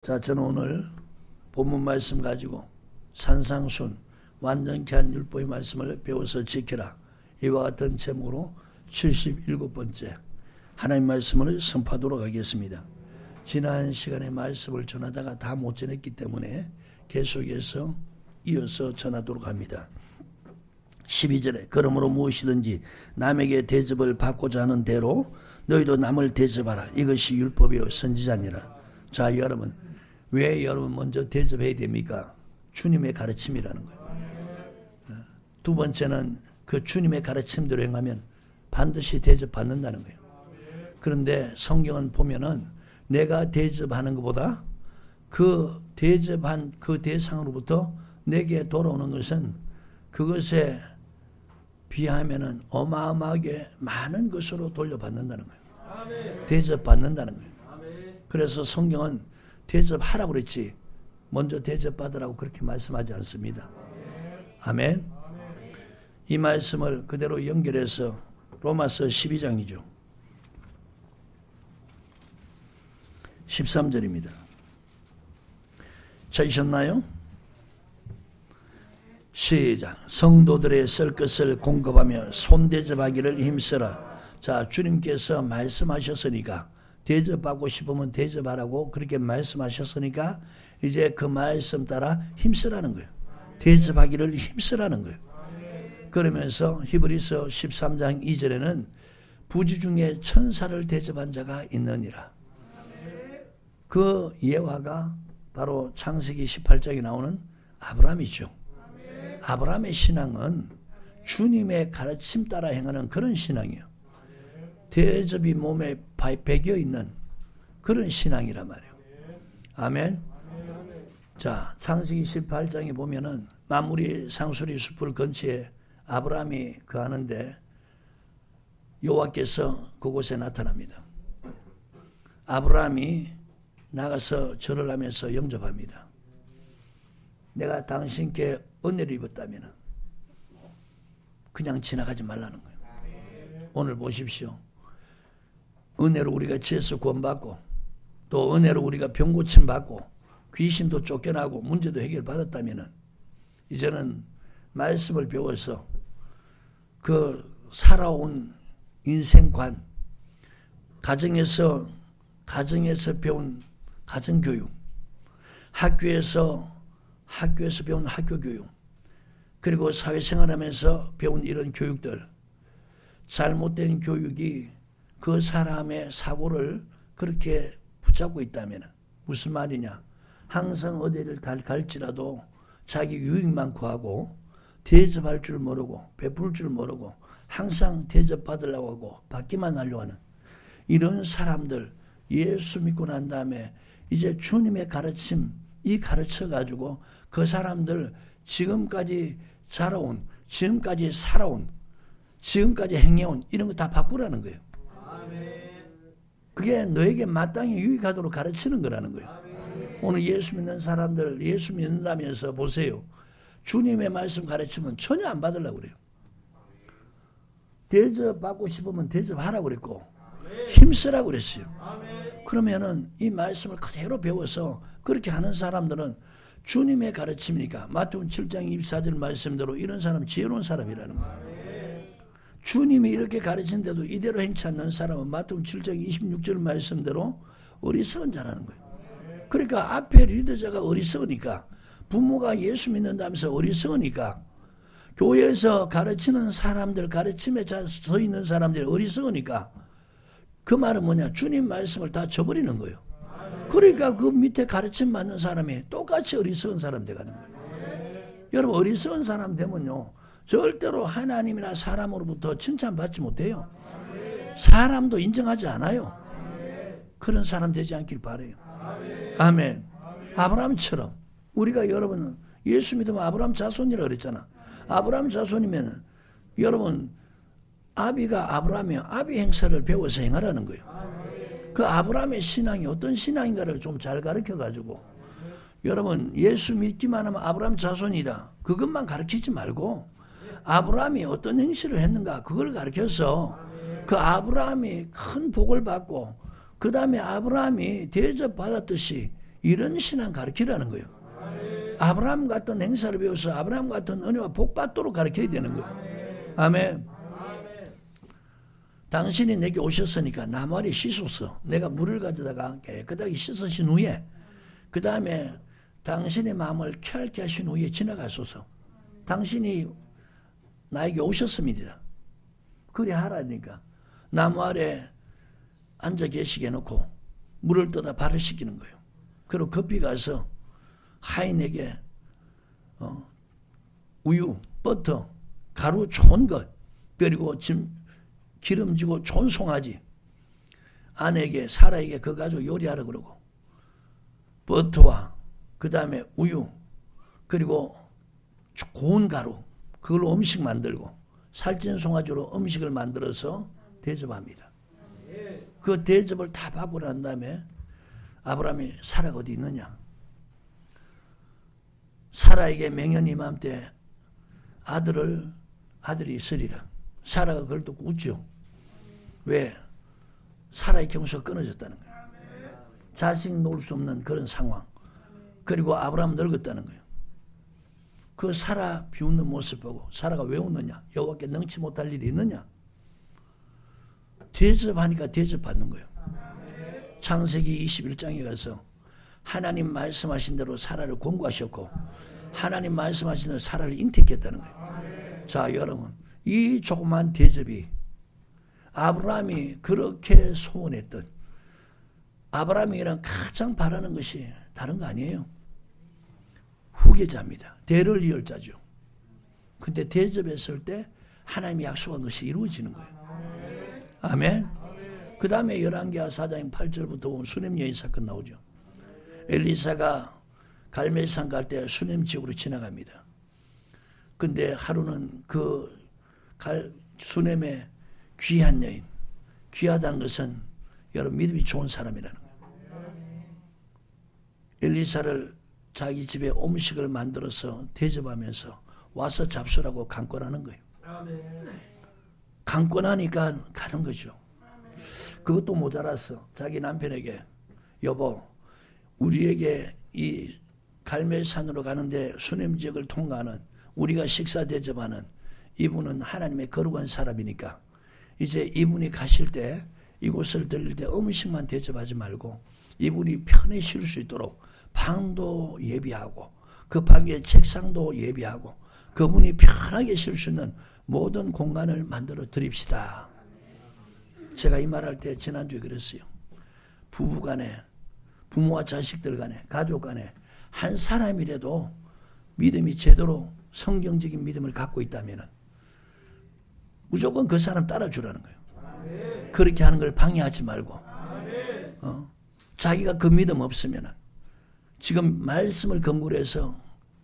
자, 저는 오늘 본문 말씀 가지고 산상순 완전케 한 율법의 말씀을 배워서 지켜라, 이와 같은 제목으로 77번째 하나님 말씀을 선포하도록 하겠습니다. 지난 시간에 말씀을 전하다가 다 못 전했기 때문에 계속해서 이어서 전하도록 합니다. 12절에 그러므로 무엇이든지 남에게 대접을 받고자 하는 대로 너희도 남을 대접하라. 이것이 율법이요 선지자니라. 자, 여러분, 왜 여러분 먼저 대접해야 됩니까? 주님의 가르침이라는 거예요. 두 번째는 그 주님의 가르침대로 행하면 반드시 대접받는다는 거예요. 그런데 성경은 보면은 내가 대접하는 것보다 그 대접한 그 대상으로부터 내게 돌아오는 것은 그것에 비하면은 어마어마하게 많은 것으로 돌려받는다는 거예요. 대접받는다는 거예요. 그래서 성경은 대접하라고 그랬지 먼저 대접받으라고 그렇게 말씀하지 않습니다. 아멘. 이 말씀을 그대로 연결해서 로마서 12장이죠. 13절입니다. 찾으셨나요? 시작. 성도들의 쓸 것을 공급하며 손대접하기를 힘쓰라. 자, 주님께서 말씀하셨으니까, 대접받고 싶으면 대접하라고 그렇게 말씀하셨으니까 이제 그 말씀 따라 힘쓰라는 거예요. 대접하기를 힘쓰라는 거예요. 그러면서 히브리서 13장 2절에는 부지 중에 천사를 대접한 자가 있느니라. 그 예화가 바로 창세기 18장에 나오는 아브라함이죠. 아브라함의 신앙은 주님의 가르침 따라 행하는 그런 신앙이에요. 대접이 몸에 배겨 있는 그런 신앙이란 말이에요. 아멘. 자, 창세기 18장에 보면은 만물이 상수리 숲을 근처에 아브라함이 거하는데 여호와께서 그곳에 나타납니다. 아브라함이 나가서 절을 하면서 영접합니다. 내가 당신께 은혜를 입었다면 그냥 지나가지 말라는 거예요. 오늘 보십시오. 은혜로 우리가 죄에서 구원받고 또 은혜로 우리가 병 고침받고 귀신도 쫓겨나고 문제도 해결받았다면 이제는 말씀을 배워서 그 살아온 인생관, 가정에서 배운 가정교육, 학교에서 배운 학교교육, 그리고 사회생활하면서 배운 이런 교육들, 잘못된 교육이 그 사람의 사고를 그렇게 붙잡고 있다면 무슨 말이냐? 항상 어디를 갈지라도 자기 유익만 구하고 대접할 줄 모르고 베풀 줄 모르고 항상 대접받으려고 하고 받기만 하려고 하는 이런 사람들, 예수 믿고 난 다음에 이제 주님의 가르침 이 가르쳐가지고 그 사람들 지금까지 자라온, 지금까지 살아온, 지금까지 행해온 이런 거 다 바꾸라는 거예요. 그게 너에게 마땅히 유익하도록 가르치는 거라는 거예요. 오늘 예수 믿는 사람들, 예수 믿는다면서 보세요. 주님의 말씀 가르치면 전혀 안 받으려고 그래요. 대접받고 싶으면 대접하라고 그랬고 힘쓰라고 그랬어요. 그러면은 이 말씀을 그대로 배워서 그렇게 하는 사람들은 주님의 가르침이니까 마태복음 7장 24절 말씀대로 이런 사람 지혜로운 사람이라는 거예요. 주님이 이렇게 가르친데도 이대로 행치 않는 사람은 마태복음 7장 26절 말씀대로 어리석은 자라는 거예요. 그러니까 앞에 리더자가 어리석으니까, 부모가 예수 믿는다면서 어리석으니까, 교회에서 가르치는 사람들, 가르침에 서 있는 사람들이 어리석으니까 그 말은 뭐냐? 주님 말씀을 다 저버리는 거예요. 그러니까 그 밑에 가르침 받는 사람이 똑같이 어리석은 사람 돼가는 거예요. 여러분, 어리석은 사람 되면요 절대로 하나님이나 사람으로부터 칭찬받지 못해요. 사람도 인정하지 않아요. 그런 사람 되지 않길 바라요. 아멘. 아브라함처럼 우리가 여러분 예수 믿으면 아브라함 자손이라 그랬잖아. 아브라함 자손이면 여러분 아비가 아브라함이요, 아비 행사를 배워서 행하라는 거예요. 그 아브라함의 신앙이 어떤 신앙인가를 좀 잘 가르쳐가지고 여러분 예수 믿기만 하면 아브라함 자손이다 그것만 가르치지 말고 아브라함이 어떤 행실을 했는가 그걸 가르쳐서 그 아브라함이 큰 복을 받고 그 다음에 아브라함이 대접받았듯이 이런 신앙 가르치라는 거예요. 아브라함 같은 행사를 배워서 아브라함 같은 은혜와 복 받도록 가르쳐야 되는 거예요. 아멘. 당신이 내게 오셨으니까 나무아래 씻소서. 내가 물을 가져다가 깨끗하게 씻으신 후에 그 다음에 당신의 마음을 켜게 하신 후에 지나가소서. 당신이 나에게 오셨습니다. 그래 하라니까 나무 아래 앉아 계시게 해놓고 물을 떠다 발을 씻기는 거예요. 그리고 급히 가서 하인에게 우유, 버터, 가루 좋은 것, 그리고 기름지고 좋은 송아지 아내에게 사라에게 그거 가지고 요리하라 그러고 버터와 그 다음에 우유 그리고 고운 가루 그걸로 음식 만들고 살찐 송아지로 음식을 만들어서 대접합니다. 그 대접을 다 받고 난 다음에 아브라함이 사라가 어디 있느냐? 사라에게 맹년 이맘때 아들이 있으리라. 사라가 그걸 듣고 웃죠. 왜? 사라의 경수가 끊어졌다는 거예요. 자식 놓을 수 없는 그런 상황. 그리고 아브라함 늙었다는 거예요. 그 사라 비웃는 모습 보고 사라가 왜 웃느냐? 여호와께 능치 못할 일이 있느냐? 대접하니까 대접받는 거예요. 창세기 21장에 가서 하나님 말씀하신 대로 사라를 권고하셨고 하나님 말씀하신 대로 사라를 인택했다는 거예요. 자, 여러분, 이 조그만 대접이 아브라함이 그렇게 소원했던 아브라함이랑 가장 바라는 것이 다른 거 아니에요. 후계자입니다. 대를 이을 자죠. 근데 대접했을 때 하나님이 약속한 것이 이루어지는 거예요. 아멘. 그 다음에 열왕기하 4장 8절부터 수넴 여인 사건 나오죠. 엘리사가 갈멜산 갈 때 수넴 지역으로 지나갑니다. 근데 하루는 그 수넴의 귀한 여인, 귀하다는 것은 여러분 믿음이 좋은 사람이라는 거예요. 엘리사를 자기 집에 음식을 만들어서 대접하면서 와서 잡수라고 강권하는 거예요. 강권하니까 가는 거죠. 그것도 모자랐어. 자기 남편에게 여보, 우리에게 이 갈멜산으로 가는데 수넴 지역을 통과하는 우리가 식사 대접하는 이분은 하나님의 거룩한 사람이니까 이제 이분이 가실 때 이곳을 들릴 때 음식만 대접하지 말고 이분이 편히 쉴 수 있도록 방도 예비하고 그 방에 책상도 예비하고 그분이 편하게 쉴 수 있는 모든 공간을 만들어 드립시다. 제가 이 말할 때 지난주에 그랬어요. 부부간에 부모와 자식들 간에 가족 간에 한 사람이라도 믿음이 제대로 성경적인 믿음을 갖고 있다면 무조건 그 사람 따라주라는 거예요. 그렇게 하는 걸 방해하지 말고 자기가 그 믿음 없으면 지금 말씀을 근거로 해서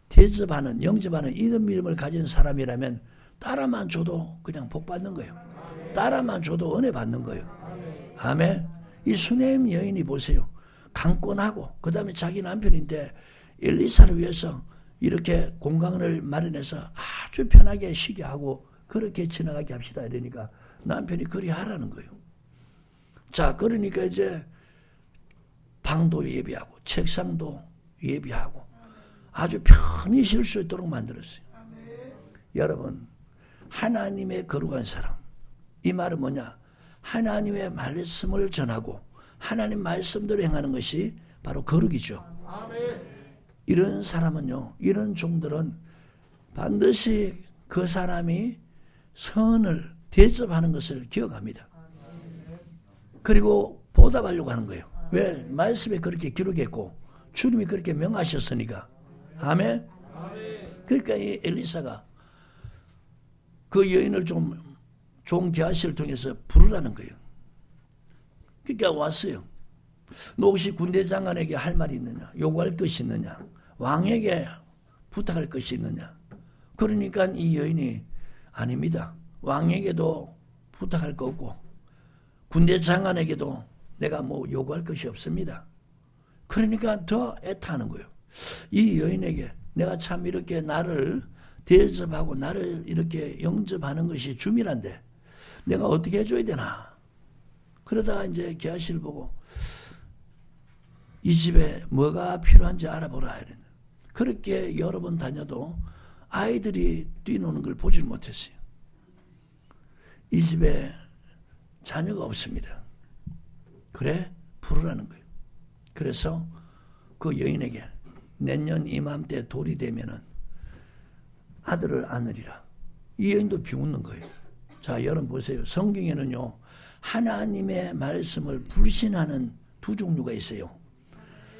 대접하는 영접하는 이런 믿음을 가진 사람이라면 따라만 줘도 그냥 복 받는 거예요. 따라만 줘도 은혜 받는 거예요. 아멘. 이 수넴 여인이 보세요. 강권하고 그 다음에 자기 남편인데 엘리사를 위해서 이렇게 공간을 마련해서 아주 편하게 쉬게 하고 그렇게 지나가게 합시다 이러니까 남편이 그리 하라는 거예요. 자, 그러니까 이제 방도 예비하고 책상도 예비하고 아주 편히 쉴 수 있도록 만들었어요. 여러분, 하나님의 거룩한 사람, 이 말은 뭐냐? 하나님의 말씀을 전하고 하나님 말씀대로 행하는 것이 바로 거룩이죠. 이런 사람은요, 이런 종들은 반드시 그 사람이 선을 대접하는 것을 기억합니다. 그리고 보답하려고 하는 거예요. 왜? 말씀에 그렇게 기록했고 주님이 그렇게 명하셨으니까. 아멘. 그러니까 이 엘리사가 그 여인을 좀 좋은 계하시를 통해서 부르라는 거예요. 그러니까 왔어요. 너 혹시 군대 장관에게 할 말이 있느냐? 요구할 것이 있느냐? 왕에게 부탁할 것이 있느냐? 그러니까 이 여인이 아닙니다. 왕에게도 부탁할 거 없고 군대 장관에게도 내가 뭐 요구할 것이 없습니다. 그러니까 더 애타는 거예요. 이 여인에게 내가 참 이렇게 나를 대접하고 나를 이렇게 영접하는 것이 주밀한데 내가 어떻게 해줘야 되나. 그러다가 이제 게하시를 보고 이 집에 뭐가 필요한지 알아보라. 그렇게 여러 번 다녀도 아이들이 뛰노는 걸 보질 못했어요. 이 집에 자녀가 없습니다. 그래? 부르라는 거예요. 그래서 그 여인에게 내년 이맘때 돌이 되면은 아들을 안으리라. 이 여인도 비웃는 거예요. 자, 여러분 보세요. 성경에는요, 하나님의 말씀을 불신하는 두 종류가 있어요.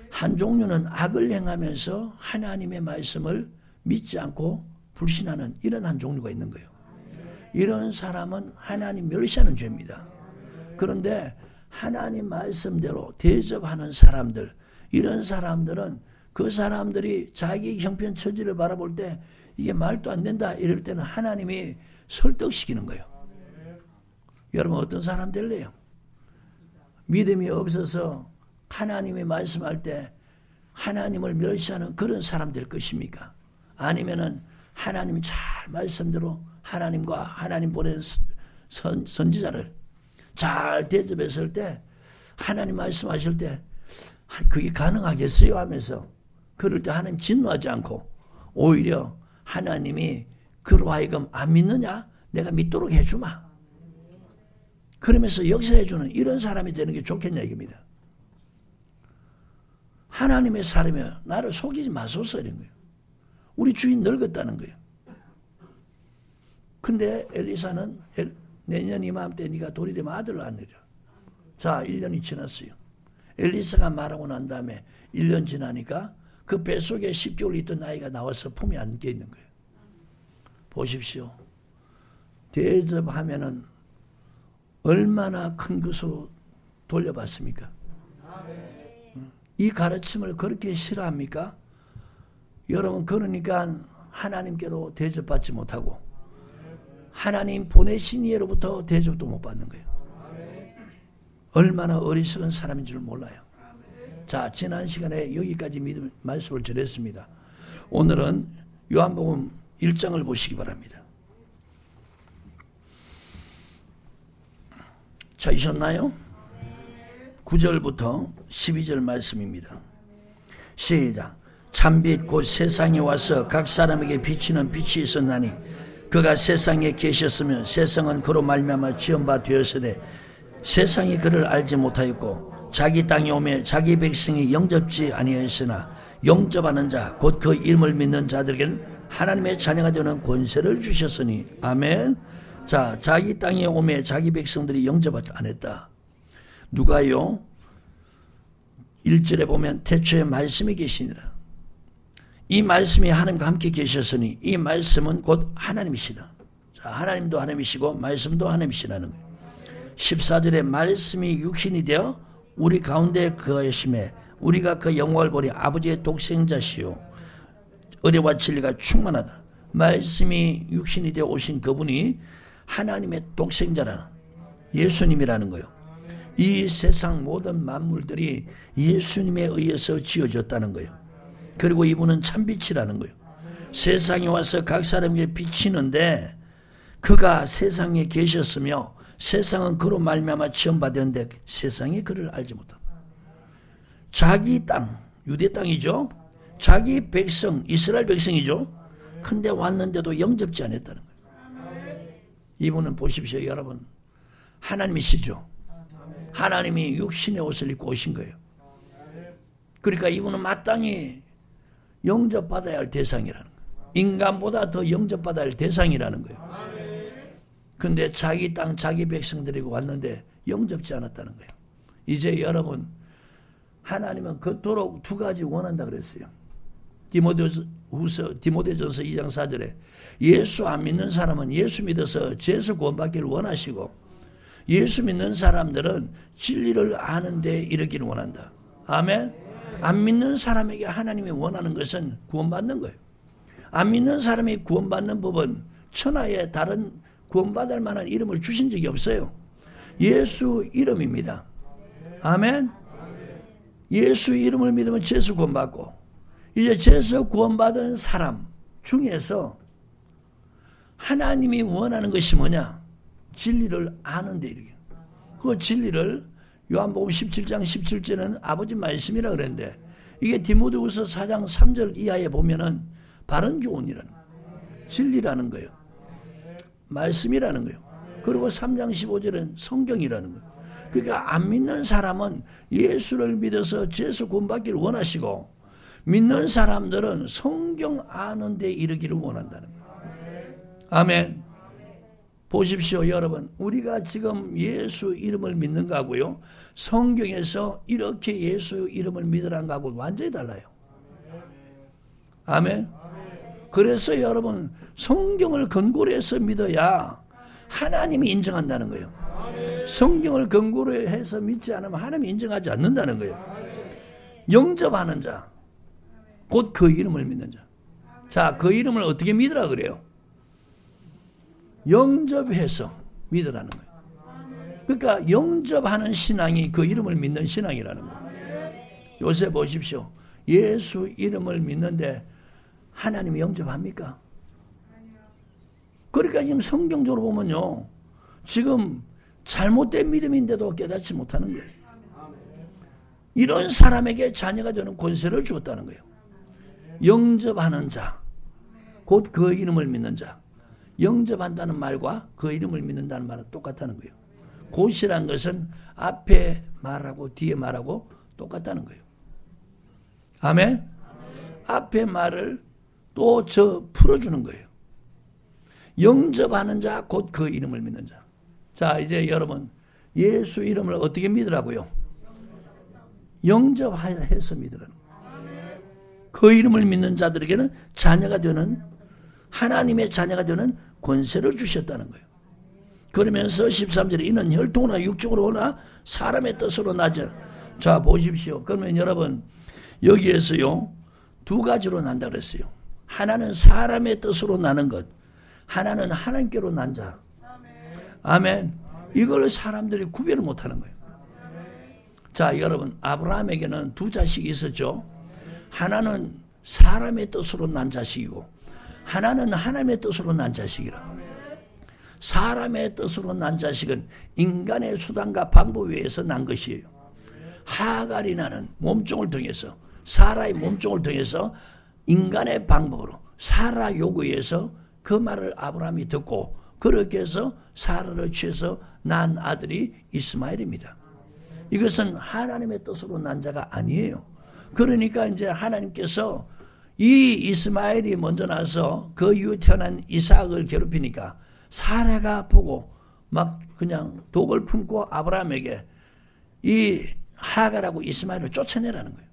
한 종류는 악을 행하면서 하나님의 말씀을 믿지 않고 불신하는 이런 한 종류가 있는 거예요. 이런 사람은 하나님 멸시하는 죄입니다. 그런데 하나님 말씀대로 대접하는 사람들, 이런 사람들은 그 사람들이 자기 형편 처지를 바라볼 때 이게 말도 안 된다 이럴 때는 하나님이 설득시키는 거예요. 여러분 어떤 사람 될래요? 믿음이 없어서 하나님이 말씀할 때 하나님을 멸시하는 그런 사람 될 것입니까? 아니면은 하나님이 잘 말씀대로 하나님과 하나님 보낸 선지자를 잘 대접했을 때 하나님 말씀하실 때 그게 가능하겠어요 하면서 그럴 때 하나님 진노하지 않고 오히려 하나님이 그로 하여금 안 믿느냐? 내가 믿도록 해주마. 그러면서 역사해주는 이런 사람이 되는 게 좋겠냐 이겁니다. 하나님의 사람이면 나를 속이지 마소서 이런 거예요. 우리 주인 늙었다는 거예요. 근데 엘리사는 내년 이맘때 네가 돌이 되면 아들을 안으리라. 자, 1년이 지났어요. 엘리사가 말하고 난 다음에 1년 지나니까 그 뱃속에 10개월 있던 아이가 나와서 품에 안겨 있는 거예요. 보십시오. 대접하면은 얼마나 큰 것으로 돌려받습니까? 이 가르침을 그렇게 싫어합니까? 여러분 그러니까 하나님께도 대접받지 못하고 하나님 보내신 이로부터 대접도 못 받는 거예요. 얼마나 어리석은 사람인 줄 몰라요. 자, 지난 시간에 여기까지 말씀을 전했습니다. 오늘은 요한복음 1장을 보시기 바랍니다. 찾으셨나요? 9절부터 12절 말씀입니다. 시작. 참빛 곧 세상에 와서 각 사람에게 비치는 빛이 있었나니 그가 세상에 계셨으면 세상은 그로 말미암아 지은 바 되었으되 세상이 그를 알지 못하였고 자기 땅에 오매 자기 백성이 영접지 아니하였으나 영접하는 자 곧 그 이름을 믿는 자들에게는 하나님의 자녀가 되는 권세를 주셨으니 아멘. 자, 자기 땅에 오매 자기 백성들이 영접 안 했다. 누가요? 1절에 보면 태초에 말씀이 계시니라. 이 말씀이 하나님과 함께 계셨으니 이 말씀은 곧 하나님이시다. 자, 하나님도 하나님이시고 말씀도 하나님이시라는 거예요. 14절에 말씀이 육신이 되어 우리 가운데 거하심에 우리가 그 영광을 보니 아버지의 독생자시요 은혜와 진리가 충만하다. 말씀이 육신이 되어 오신 그분이 하나님의 독생자라는 예수님이라는 거예요. 이 세상 모든 만물들이 예수님에 의해서 지어졌다는 거예요. 그리고 이분은 참빛이라는 거예요. 세상에 와서 각 사람에게 비치는데 그가 세상에 계셨으며 세상은 그로 말미암아 지음받았는데 세상이 그를 알지 못한다. 자기 땅, 유대 땅이죠. 자기 백성, 이스라엘 백성이죠. 근데 왔는데도 영접지 않았다는 거예요. 이분은 보십시오 여러분. 하나님이시죠. 하나님이 육신의 옷을 입고 오신 거예요. 그러니까 이분은 마땅히 영접받아야 할 대상이라는 거예요. 인간보다 더 영접받아야 할 대상이라는 거예요. 근데 자기 땅 자기 백성들이 왔는데 영접지 않았다는 거예요. 이제 여러분 하나님은 그토록 두 가지 원한다 그랬어요. 디모데전서 2장 4절에 예수 안 믿는 사람은 예수 믿어서 죄에서 구원받기를 원하시고 예수 믿는 사람들은 진리를 아는 데 이르기를 원한다. 아멘. 안 믿는 사람에게 하나님이 원하는 것은 구원받는 거예요. 안 믿는 사람이 구원받는 법은 천하에 다른 구원받을 만한 이름을 주신 적이 없어요. 예수 이름입니다. 아멘. 예수 이름을 믿으면 죄에서 구원받고 이제 죄에서 구원받은 사람 중에서 하나님이 원하는 것이 뭐냐? 진리를 아는데 이르게. 그 진리를 요한복음 17장 17절은 아버지 말씀이라 그랬는데 이게 디모데후서 4장 3절 이하에 보면은 바른 교훈이라는 거예요. 진리라는 거예요. 말씀이라는 거예요. 그리고 3장 15절은 성경이라는 거예요. 그러니까 안 믿는 사람은 예수를 믿어서 죄에서 구원받기를 원하시고 믿는 사람들은 성경 아는 데 이르기를 원한다는 거예요. 아멘. 보십시오, 여러분. 우리가 지금 예수 이름을 믿는 거하고요, 성경에서 이렇게 예수 이름을 믿으라는 거하고 완전히 달라요. 아멘. 그래서 여러분, 성경을 근거로 해서 믿어야 하나님이 인정한다는 거예요. 성경을 근거로 해서 믿지 않으면 하나님이 인정하지 않는다는 거예요. 영접하는 자, 곧 그 이름을 믿는 자. 자, 그 이름을 어떻게 믿으라 그래요? 영접해서 믿으라는 거예요. 그러니까 영접하는 신앙이 그 이름을 믿는 신앙이라는 거예요. 요새 보십시오. 예수 이름을 믿는데 하나님이 영접합니까? 그러니까 지금 성경적으로 보면요, 지금 잘못된 믿음인데도 깨닫지 못하는 거예요. 이런 사람에게 자녀가 되는 권세를 주었다는 거예요. 영접하는 자, 곧 그 이름을 믿는 자. 영접한다는 말과 그 이름을 믿는다는 말은 똑같다는 거예요. 곧이란 것은 앞에 말하고 뒤에 말하고 똑같다는 거예요. 아멘? 앞에 말을 또 풀어주는 거예요. 영접하는 자, 곧 그 이름을 믿는 자. 자, 이제 여러분, 예수 이름을 어떻게 믿으라고요? 영접해서 믿으라는 거예요. 그 이름을 믿는 자들에게는 자녀가 되는, 하나님의 자녀가 되는 권세를 주셨다는 거예요. 그러면서 13절에 이는 혈통이나 육적으로 오나 사람의 뜻으로 나죠. 자, 보십시오. 그러면 여러분, 여기에서요, 두 가지로 난다 그랬어요. 하나는 사람의 뜻으로 나는 것, 하나는 하나님께로 난 자. 아멘. 이걸 사람들이 구별을 못하는 거예요. 자, 여러분, 아브라함에게는 두 자식이 있었죠. 하나는 사람의 뜻으로 난 자식이고 하나는 하나님의 뜻으로 난 자식이라. 사람의 뜻으로 난 자식은 인간의 수단과 방법에 의해서 난 것이에요. 하갈이라는 몸종을 통해서, 사라의 몸종을 통해서 인간의 방법으로 사라 요구에 의해서 그 말을 아브라함이 듣고 그렇게 해서 사라를 취해서 난 아들이 이스마엘입니다. 이것은 하나님의 뜻으로 난 자가 아니에요. 그러니까 이제 하나님께서 이 이스마엘이 먼저 나서 그 이후에 태어난 이삭을 괴롭히니까 사라가 보고 막 그냥 독을 품고 아브라함에게 이 하갈하고 이스마엘을 쫓아내라는 거예요.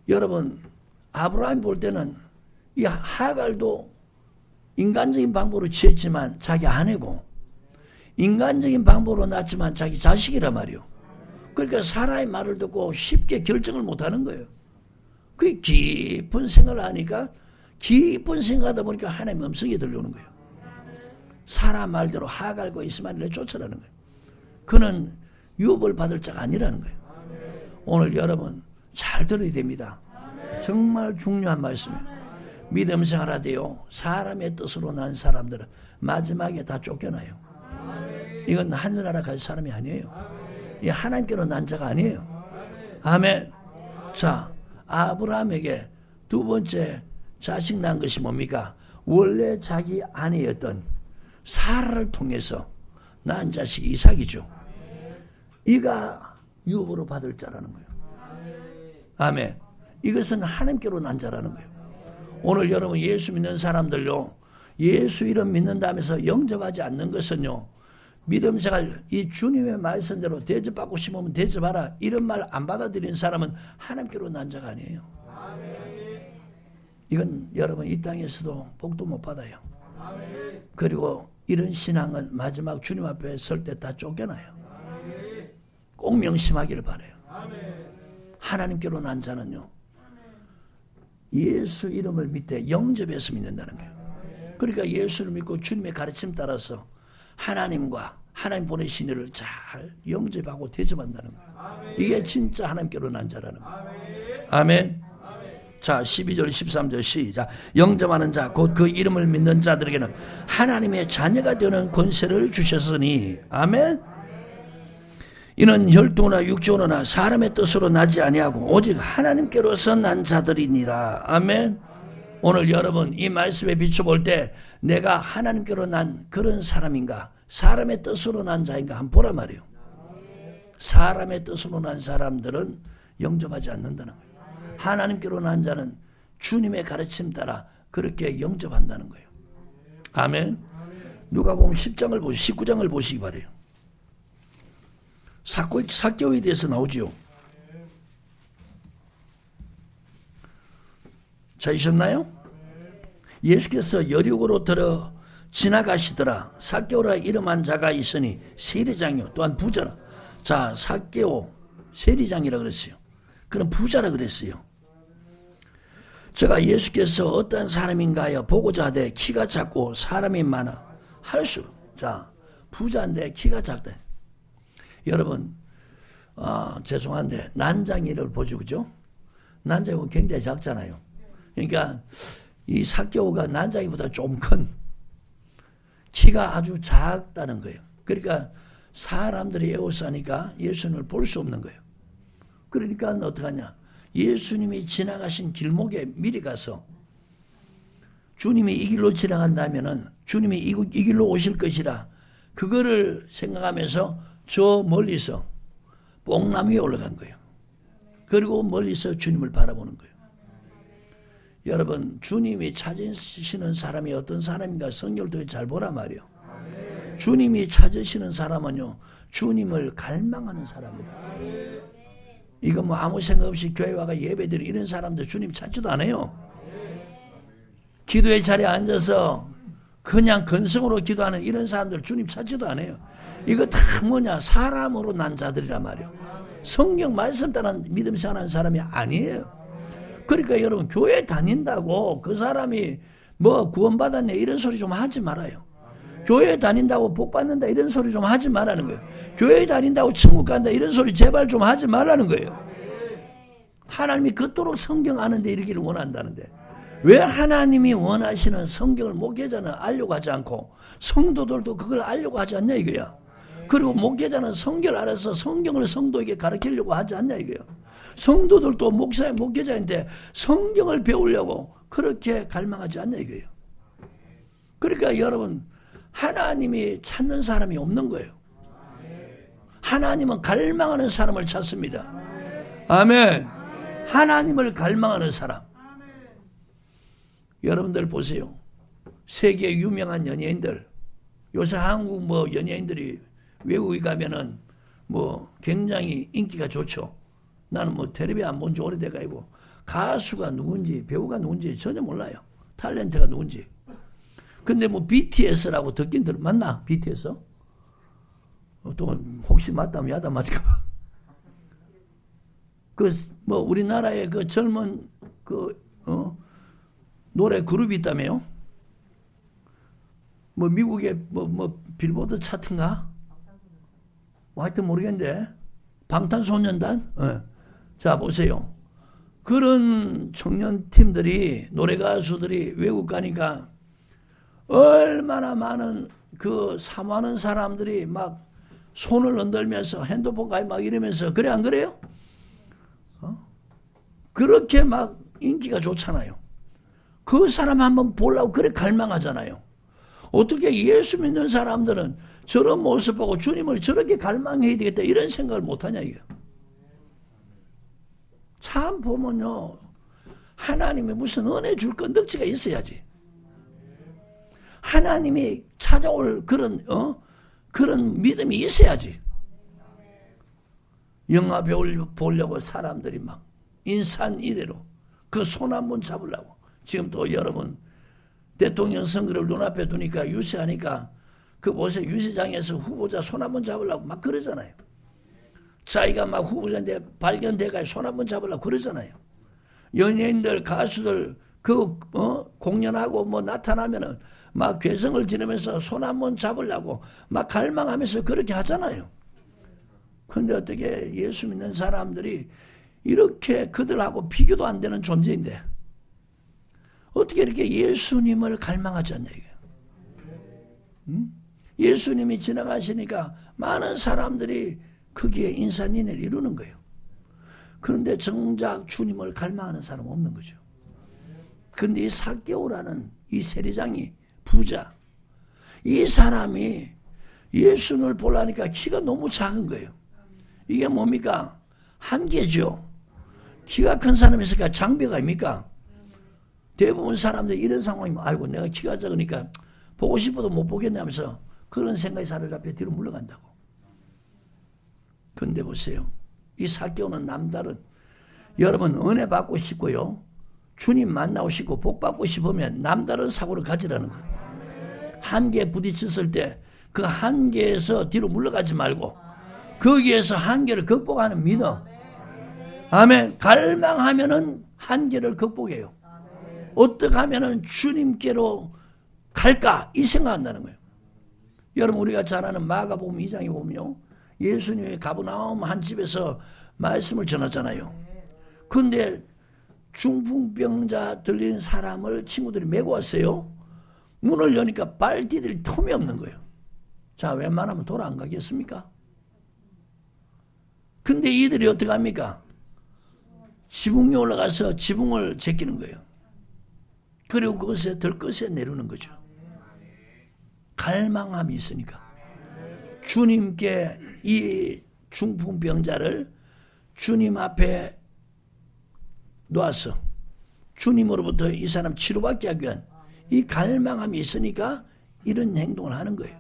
여러분, 아브라함이 볼 때는 이 하갈도 인간적인 방법으로 취했지만 자기 아내고 인간적인 방법으로 낳았지만 자기 자식이란 말이에요. 그러니까 사라의 말을 듣고 쉽게 결정을 못하는 거예요. 그게 깊은 생각을 하니까 깊은 생각하다 보니까 하나님의 음성이 들려오는 거예요. 사라 말대로 하갈과 이스마엘을 쫓아라는 거예요. 그는 유업을 받을 자가 아니라는 거예요. 오늘 여러분 잘 들어야 됩니다. 정말 중요한 말씀이에요. 믿음 생활하되요 사람의 뜻으로 난 사람들은 마지막에 다 쫓겨나요. 이건 하늘나라 갈 사람이 아니에요. 이 하나님께로 난 자가 아니에요. 아멘. 자, 아브라함에게 두 번째 자식 낳은 것이 뭡니까? 원래 자기 아내였던 사라를 통해서 낳은 자식이 이삭이죠. 이가 유업으로 받을 자라는 거예요. 아멘. 이것은 하나님께로 난 자라는 거예요. 오늘 여러분 예수 믿는 사람들요, 예수 이름 믿는다면서 영접하지 않는 것은요, 믿음 생활, 이 주님의 말씀대로 대접받고 싶으면 대접하라, 이런 말 안 받아들이는 사람은 하나님께로 난 자가 아니에요. 이건 여러분 이 땅에서도 복도 못 받아요. 그리고 이런 신앙은 마지막 주님 앞에 설 때 다 쫓겨나요. 꼭 명심하기를 바라요. 하나님께로 난 자는요, 예수 이름을 믿되 영접해서 믿는다는 거예요. 그러니까 예수를 믿고 주님의 가르침 따라서 하나님과 하나님 보내신 이를 잘 영접하고 대접한다는 거예요. 이게 진짜 하나님께로 난 자라는 거예요. 아멘. 자, 12절 13절 시작. 영접하는 자 곧 그 이름을 믿는 자들에게는 하나님의 자녀가 되는 권세를 주셨으니. 아멘. 이는 혈통이나 육종이나 사람의 뜻으로 나지 아니하고 오직 하나님께로서 난 자들이니라. 아멘. 오늘 여러분 이 말씀에 비춰볼 때 내가 하나님께로 난 그런 사람인가, 사람의 뜻으로 난 자인가 한번 보란 말이에요. 사람의 뜻으로 난 사람들은 영접하지 않는다는 거예요. 하나님께로 난 자는 주님의 가르침 따라 그렇게 영접한다는 거예요. 아멘. 누가 보면 10장을 보시, 19장을 보시기 바래요. 삭개오에 대해서 나오지요. 찾으셨나요? 예수께서 여리고로 들어 지나가시더라. 삭개오라 이름한 자가 있으니 세리장이요 또한 부자라. 자, 삭개오 세리장이라 그랬어요. 그럼 부자라 그랬어요. 제가 예수께서 어떤 사람인가요 보고자 하되 키가 작고 사람이 많아 할수. 자, 부자인데 키가 작대. 여러분 죄송한데 난장이를 보죠, 그죠? 난장이 굉장히 작잖아요. 그러니까 이 삭개오가 난장이보다 좀 큰 키가 아주 작다는 거예요. 그러니까 사람들이 에워싸니까 예수님을 볼 수 없는 거예요. 그러니까 어떡하냐, 예수님이 지나가신 길목에 미리 가서 주님이 이 길로 지나간다면은 주님이 이 길로 오실 것이라 그거를 생각하면서 저 멀리서 뽕나무 위에 올라간 거예요. 그리고 멀리서 주님을 바라보는 거예요. 여러분 주님이 찾으시는 사람이 어떤 사람인가 성경을 통해 잘 보란 말이에요. 주님이 찾으시는 사람은요 주님을 갈망하는 사람이에요. 이거 뭐 아무 생각 없이 교회 와가 예배드리 이런 사람들 주님 찾지도 않아요. 기도의 자리에 앉아서 그냥 근성으로 기도하는 이런 사람들 주님 찾지도 않아요. 이거 다 뭐냐, 사람으로 난 자들이란 말이에요. 성경 말씀 따라 믿음 생활하는 사람이 아니에요. 그러니까 여러분 교회 다닌다고 그 사람이 뭐 구원받았네 이런 소리 좀 하지 말아요. 교회 다닌다고 복 받는다 이런 소리 좀 하지 말라는 거예요. 교회 다닌다고 천국 간다 이런 소리 제발 좀 하지 말라는 거예요. 하나님이 그토록 성경 아는데 이러기를 원한다는데 왜 하나님이 원하시는 성경을 목회자는 알려고 하지 않고 성도들도 그걸 알려고 하지 않냐 이거야. 그리고 목회자는 성경을 알아서 성경을 성도에게 가르치려고 하지 않냐 이거야. 성도들도 목회자인데 성경을 배우려고 그렇게 갈망하지 않냐 이거예요. 그러니까 여러분 하나님이 찾는 사람이 없는 거예요. 하나님은 갈망하는 사람을 찾습니다. 아멘. 하나님을 갈망하는 사람. 여러분들 보세요. 세계 유명한 연예인들, 요새 한국 뭐 연예인들이 외국에 가면은 뭐 굉장히 인기가 좋죠. 나는 뭐 텔레비 안 본 지 오래돼가지고 가수가 누군지 배우가 누군지 전혀 몰라요. 탤런트가 누군지. 근데 뭐 BTS라고 듣긴 맞나? BTS? 또 혹시 맞다면 야단 맞을까봐. 그 뭐 우리나라에 그 젊은 노래 그룹이 있다며요? 뭐 미국의 뭐 빌보드 차트인가? 뭐 하여튼 모르겠는데 방탄소년단? 네. 자 보세요. 그런 청년팀들이 노래 가수들이 외국 가니까 얼마나 많은 그 사모하는 사람들이 막 손을 흔들면서 핸드폰 가입 막 이러면서 그래 안 그래요? 그렇게 막 인기가 좋잖아요. 그 사람 한번 보려고 그래 갈망하잖아요. 어떻게 예수 믿는 사람들은 저런 모습 보고 주님을 저렇게 갈망해야 되겠다 이런 생각을 못하냐 이거. 참 보면요 하나님이 무슨 은혜 줄 건덕지가 있어야지. 하나님이 찾아올 그런 믿음이 있어야지. 영화 보려고 사람들이 막 인산 이래로 그 손 한번 잡으려고. 지금 또 여러분 대통령 선거를 눈앞에 두니까 유세하니까 그 보세요. 유세장에서 후보자 손 한번 잡으려고 막 그러잖아요. 자기가 막 후보자인데 발견돼가 손 한번 잡으려고 그러잖아요. 연예인들 가수들 공연하고 뭐 나타나면은 막 괴성을 지르면서 손 한번 잡으려고 막 갈망하면서 그렇게 하잖아요. 그런데 어떻게 예수 믿는 사람들이 이렇게 그들하고 비교도 안 되는 존재인데 어떻게 이렇게 예수님을 갈망하지 않냐 이게. 예수님이 지나가시니까 많은 사람들이 거기에 인산인해를 이루는 거예요. 그런데 정작 주님을 갈망하는 사람은 없는 거죠. 그런데 이 삭개오라는 이 세리장이 부자, 이 사람이 예수를 보려니까 키가 너무 작은 거예요. 이게 뭡니까? 한계죠. 키가 큰 사람이 있으니까 장벽 아닙니까? 대부분 사람들이 이런 상황이면 아이고 내가 키가 작으니까 보고 싶어도 못 보겠네 하면서 그런 생각이 사로잡혀 뒤로 물러간다고. 그런데 보세요. 이 삭개오는 남다른, 여러분 은혜 받고 싶고요, 주님 만나고 싶고 복 받고 싶으면 남다른 사고를 가지라는 거예요. 한계에 부딪혔을 때 그 한계에서 뒤로 물러가지 말고 거기에서 한계를 극복하는 믿음. 아멘. 갈망하면은 한계를 극복해요. 어떻게 하면은 주님께로 갈까 이 생각한다는 거예요. 여러분 우리가 잘 아는 마가복음 2장에 보면요, 예수님이 가버나움 한 집에서 말씀을 전하잖아요. 그런데 중풍병자 들린 사람을 친구들이 메고 왔어요. 문을 여니까 발 디딜 틈이 없는 거예요. 자, 웬만하면 돌아 안 가겠습니까? 근데 이들이 어떻게 합니까? 지붕에 올라가서 지붕을 제끼는 거예요. 그리고 그것에 들것에 내려오는 거죠. 갈망함이 있으니까. 주님께 이 중풍병자를 주님 앞에 놓아서 주님으로부터 이 사람 치료받게 하기 위한 이 갈망함이 있으니까 이런 행동을 하는 거예요.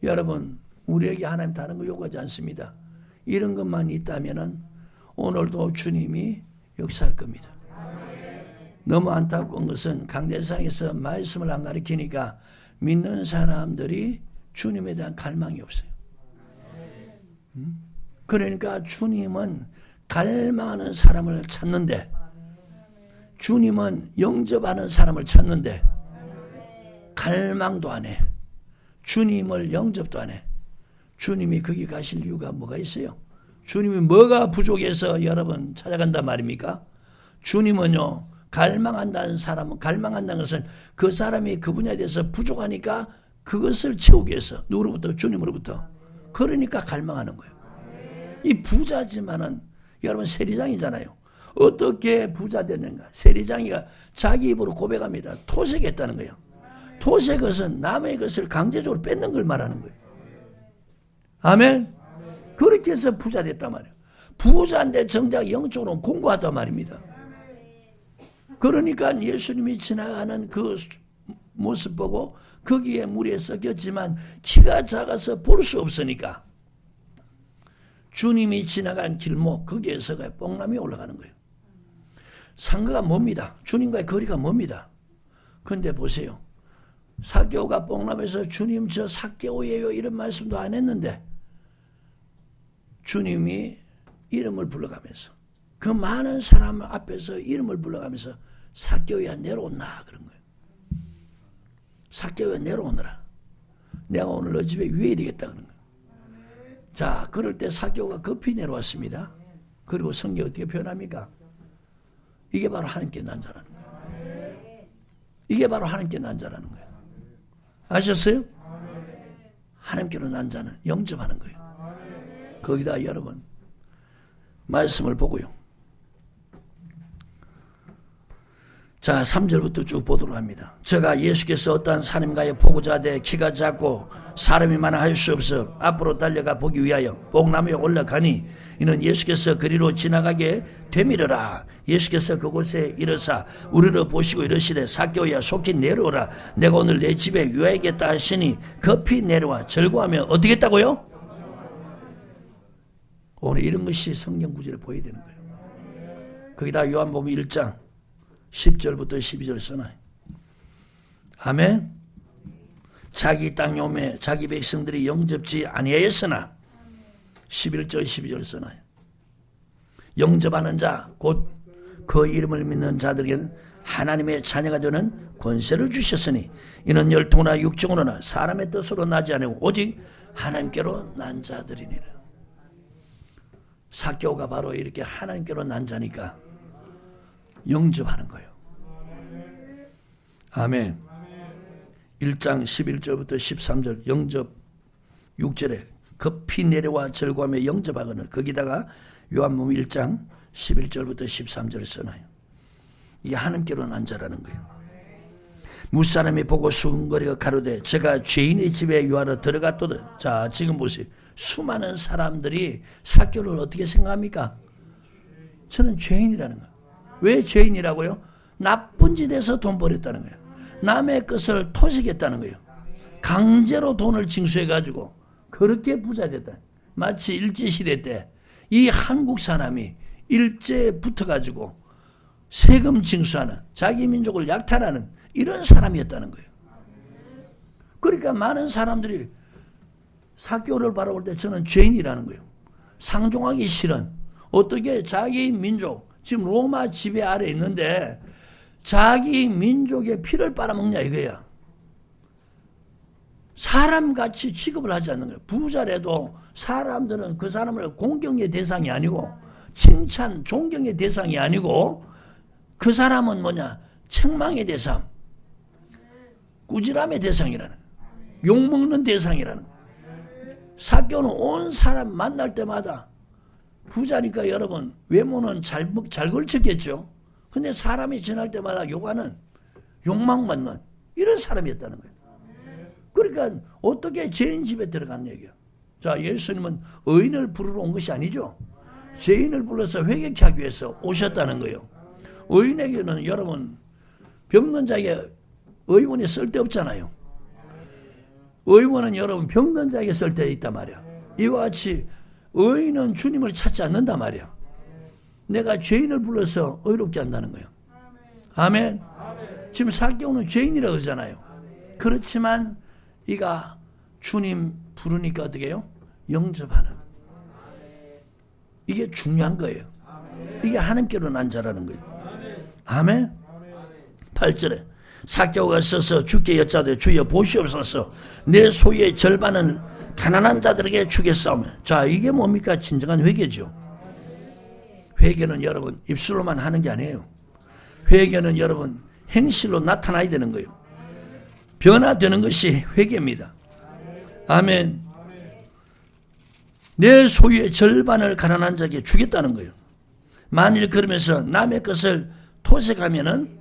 여러분 우리에게 하나님 다른 거 요구하지 않습니다. 이런 것만 있다면은 오늘도 주님이 역사할 겁니다. 너무 안타까운 것은 강대상에서 말씀을 안 가르치니까 믿는 사람들이 주님에 대한 갈망이 없어요. 그러니까 주님은 갈망하는 사람을 찾는데, 주님은 영접하는 사람을 찾는데 갈망도 안 해. 주님을 영접도 안 해. 주님이 거기 가실 이유가 뭐가 있어요? 주님이 뭐가 부족해서 여러분 찾아간단 말입니까? 주님은요, 갈망한다는 사람은, 갈망한다는 것은 그 사람이 그 분야에 대해서 부족하니까 그것을 채우기 위해서, 누구로부터? 주님으로부터. 그러니까 갈망하는 거예요. 이 부자지만은 여러분 세리장이잖아요. 어떻게 부자 됐는가? 세리장이가 자기 입으로 고백합니다. 토색했다는 거예요. 토색것은 남의 것을 강제적으로 뺏는 걸 말하는 거예요. 아멘. 그렇게 해서 부자 됐단 말이에요. 부자인데 정작 영적으로 공고하단 말입니다. 그러니까 예수님이 지나가는 그 모습 보고 거기에 물에 섞였지만 키가 작아서 볼 수 없으니까 주님이 지나간 길목 거기에서가 뽕남이 올라가는 거예요. 상가가 멉니다. 주님과의 거리가 멉니다. 그런데 보세요. 삭개오가 뽕남에서 주님 저 삭개오예요 이런 말씀도 안 했는데 주님이 이름을 불러가면서 그 많은 사람 앞에서 이름을 불러가면서 삭개오야 내려오나 그런 거예요. 삭개오야 내려오너라. 내가 오늘 너 집에 유해야 되겠다 그런 거예요. 자, 그럴 때 삭개오가 급히 내려왔습니다. 그리고 성경이 어떻게 표현합니까? 이게 바로 하나님께 난 자라는 거예요. 이게 바로 하나님께 난 자라는 거예요. 아셨어요? 하나님께로 난 자는 영접하는 거예요. 거기다 여러분 말씀을 보고요. 자, 3절부터 쭉 보도록 합니다. 제가 예수께서 어떠한 사람과의 보고자 되 키가 작고 사람이 많아 할 수 없어 앞으로 달려가 보기 위하여 뽕나무에 올라가니 이는 예수께서 그리로 지나가게 되밀어라. 예수께서 그곳에 이르사 우리를 보시고 이르시되 삭개오야 속히 내려오라. 내가 오늘 내 집에 유하겠다 하시니 급히 내려와 절구하며 어떻게 했다고요? 오늘 이런 것이 성경 구절에 보여야 되는 거예요. 거기다 요한복음 1장 10절부터 12절 써놔요. 아멘. 자기 땅에 오매 자기 백성들이 영접지 아니하였으나 11절 12절 써놔요. 영접하는 자 곧 그 이름을 믿는 자들에게는 하나님의 자녀가 되는 권세를 주셨으니 이는 혈통이나 육정으로나 사람의 뜻으로 나지 아니고 오직 하나님께로 난 자들이니라. 삭개오가 바로 이렇게 하나님께로 난 자니까 영접하는 거예요. 아멘. 1장 11절부터 13절 영접 6절에 급히 내려와 절구하며 영접하거늘. 거기다가 요한복음 1장 11절부터 13절을 써놔요. 이게 하나님께로 난 자라는 거예요. 무사람이 보고 수근거리가 가로되 제가 죄인의 집에 유하러 들어갔도다. 자, 지금 보세요. 수많은 사람들이 삭개오를 어떻게 생각합니까? 저는 죄인이라는 거예요. 왜 죄인이라고요? 나쁜 짓에서 돈 벌였다는 거예요. 남의 것을 토식했다는 거예요. 강제로 돈을 징수해가지고 그렇게 부자 됐다. 마치 일제시대 때 이 한국 사람이 일제에 붙어가지고 세금 징수하는, 자기 민족을 약탈하는 이런 사람이었다는 거예요. 그러니까 많은 사람들이 삭개오를 바라볼 때 저는 죄인이라는 거예요. 상종하기 싫은, 어떻게 자기 민족, 지금 로마 지배 아래 있는데 자기 민족의 피를 빨아먹냐 이거야. 사람같이 취급을 하지 않는 거예요. 부자라도 사람들은 그 사람을 공경의 대상이 아니고 칭찬, 존경의 대상이 아니고 그 사람은 뭐냐? 책망의 대상, 꾸지람의 대상이라는 거예요. 욕먹는 대상이라는 거예요. 삭개오는 온 사람 만날 때마다 부자니까 여러분 외모는 잘 걸쳤겠죠. 근데 사람이 지날 때마다 욕하는, 욕망받는 이런 사람이었다는 거예요. 그러니까 어떻게 죄인 집에 들어간 얘기야. 자, 예수님은 의인을 부르러 온 것이 아니죠. 죄인을 불러서 회개케 하기 위해서 오셨다는 거예요. 의인에게는 여러분 병든 자에게 의원이 쓸데없잖아요. 의원은 여러분 병든 자에게 쓸데 있단 말이야. 이와 같이 의인은 주님을 찾지 않는단 말이야. 내가 죄인을 불러서 의롭게 한다는 거예요. 아멘. 지금 삭개오는 죄인이라고 그러잖아요. 그렇지만 이가 주님 부르니까 어떻게 해요? 영접하는. 이게 중요한 거예요. 이게 하나님께로 난 자라는 거예요. 아멘. 8절에 삭개오가 서서 주께 여짜되 주여 보시옵소서 내 소유의 절반은 가난한 자들에게 주겠사오며. 자, 이게 뭡니까? 진정한 회개죠. 회개는 여러분 입술로만 하는 게 아니에요. 회개는 여러분 행실로 나타나야 되는 거예요. 변화되는 것이 회개입니다. 아멘. 내 소유의 절반을 가난한 자에게 주겠다는 거예요. 만일 그러면서 남의 것을 토색하면은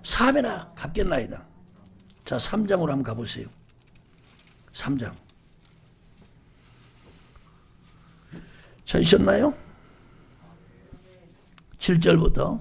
4배나 갚겠나이다. 자, 3장으로 한번 가보세요. 3장. 찾으셨나요? 7절부터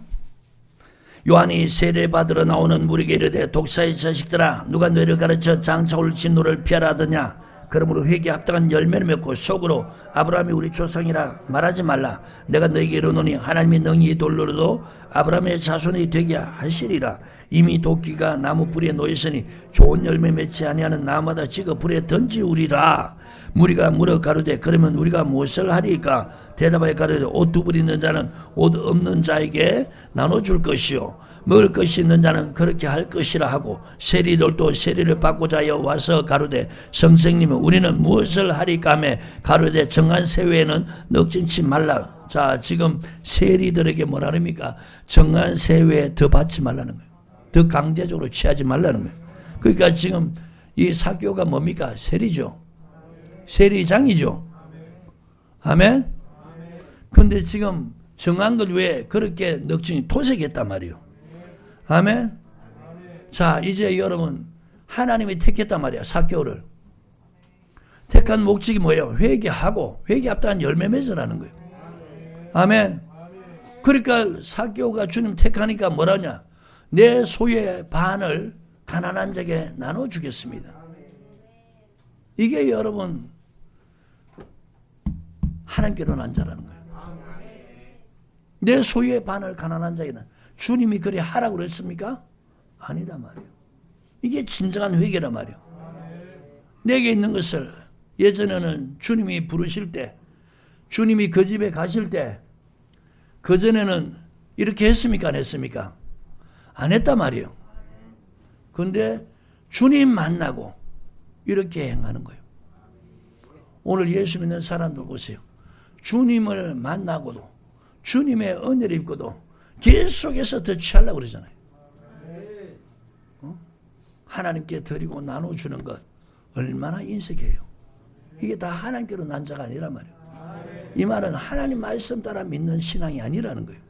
요한이 세례받으러 나오는 무리에게 이르되 독사의 자식들아 누가 너희를 가르쳐 장차올 진노를 피하라 하더냐. 그러므로 회개에 합당한 열매를 맺고 속으로 아브라함이 우리 조상이라 말하지 말라. 내가 너희에게 이르노니 하나님이 능히 돌로라도 아브라함의 자손이 되게 하시리라. 이미 도끼가 나무 뿌리에 놓였으니 좋은 열매 맺지 아니하는 나무마다 찍어 불에 던지우리라. 무리가 물어 가로되 그러면 우리가 무엇을 하리까? 대답하여 가로되 옷 두 벌 있는 자는 옷 없는 자에게 나눠줄 것이요 먹을 것이 있는 자는 그렇게 할 것이라 하고 세리들도 세리를 받고자 하여 와서 가로되 선생님은 우리는 무엇을 하리까 하며 가로되 정한 세회에는 넉진치 말라. 자, 지금 세리들에게 뭐라 합니까? 정한 세회에 더 받지 말라는 거예요. 더 강제적으로 취하지 말라는 거예요. 그러니까 지금 이 삭개오가 뭡니까? 세리죠. 세리장이죠. 아멘. 근데 지금 정한 걸 왜 그렇게 넉진히 토색했단 말이에요. 아멘. 자, 이제 여러분 하나님이 택했단 말이야. 삭개오를 택한 목적이 뭐예요? 회개하고 회개 합당한 열매 맺으라는 거예요. 아멘. 그러니까 삭개오가 주님 택하니까 뭐라냐? 내 소유의 반을 가난한 자에게 나눠주겠습니다. 이게 여러분 하나님께로 난 자라는 거예요. 내 소유의 반을 가난한 자에게 주님이 그리 하라고 그랬습니까? 아니다 말이에요. 이게 진정한 회개란 말이에요. 내게 있는 것을 예전에는 주님이 부르실 때 주님이 그 집에 가실 때 그전에는 이렇게 했습니까? 안 했습니까? 안 했단 말이에요. 그런데 주님 만나고 이렇게 행하는 거예요. 오늘 예수 믿는 사람들 보세요. 주님을 만나고도 주님의 은혜를 입고도 계속해서 더 취하려고 그러잖아요. 하나님께 드리고 나눠주는 것 얼마나 인색해요. 이게 다 하나님께로 난 자가 아니란 말이에요. 이 말은 하나님 말씀 따라 믿는 신앙이 아니라는 거예요.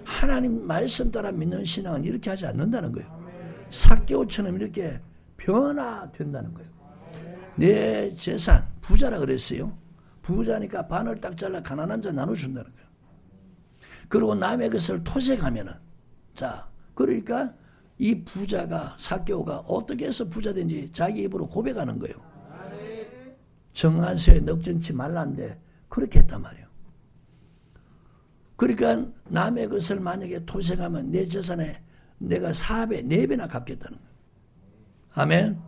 하나님 말씀 따라 믿는 신앙은 이렇게 하지 않는다는 거예요. 삭개오처럼 이렇게 변화된다는 거예요. 내 재산, 부자라 그랬어요. 부자니까 반을 딱 잘라 가난한 자 나눠준다는 거예요. 그리고 남의 것을 토색하면은, 자, 그러니까 이 부자가, 삭개오가 어떻게 해서 부자 된지 자기 입으로 고백하는 거예요. 정한세에 넉정치 말란데 그렇게 했단 말이에요. 그러니까 남의 것을 만약에 토색하면 내 재산에 내가 4배, 4배나 갚겠다는 거예요. 아멘.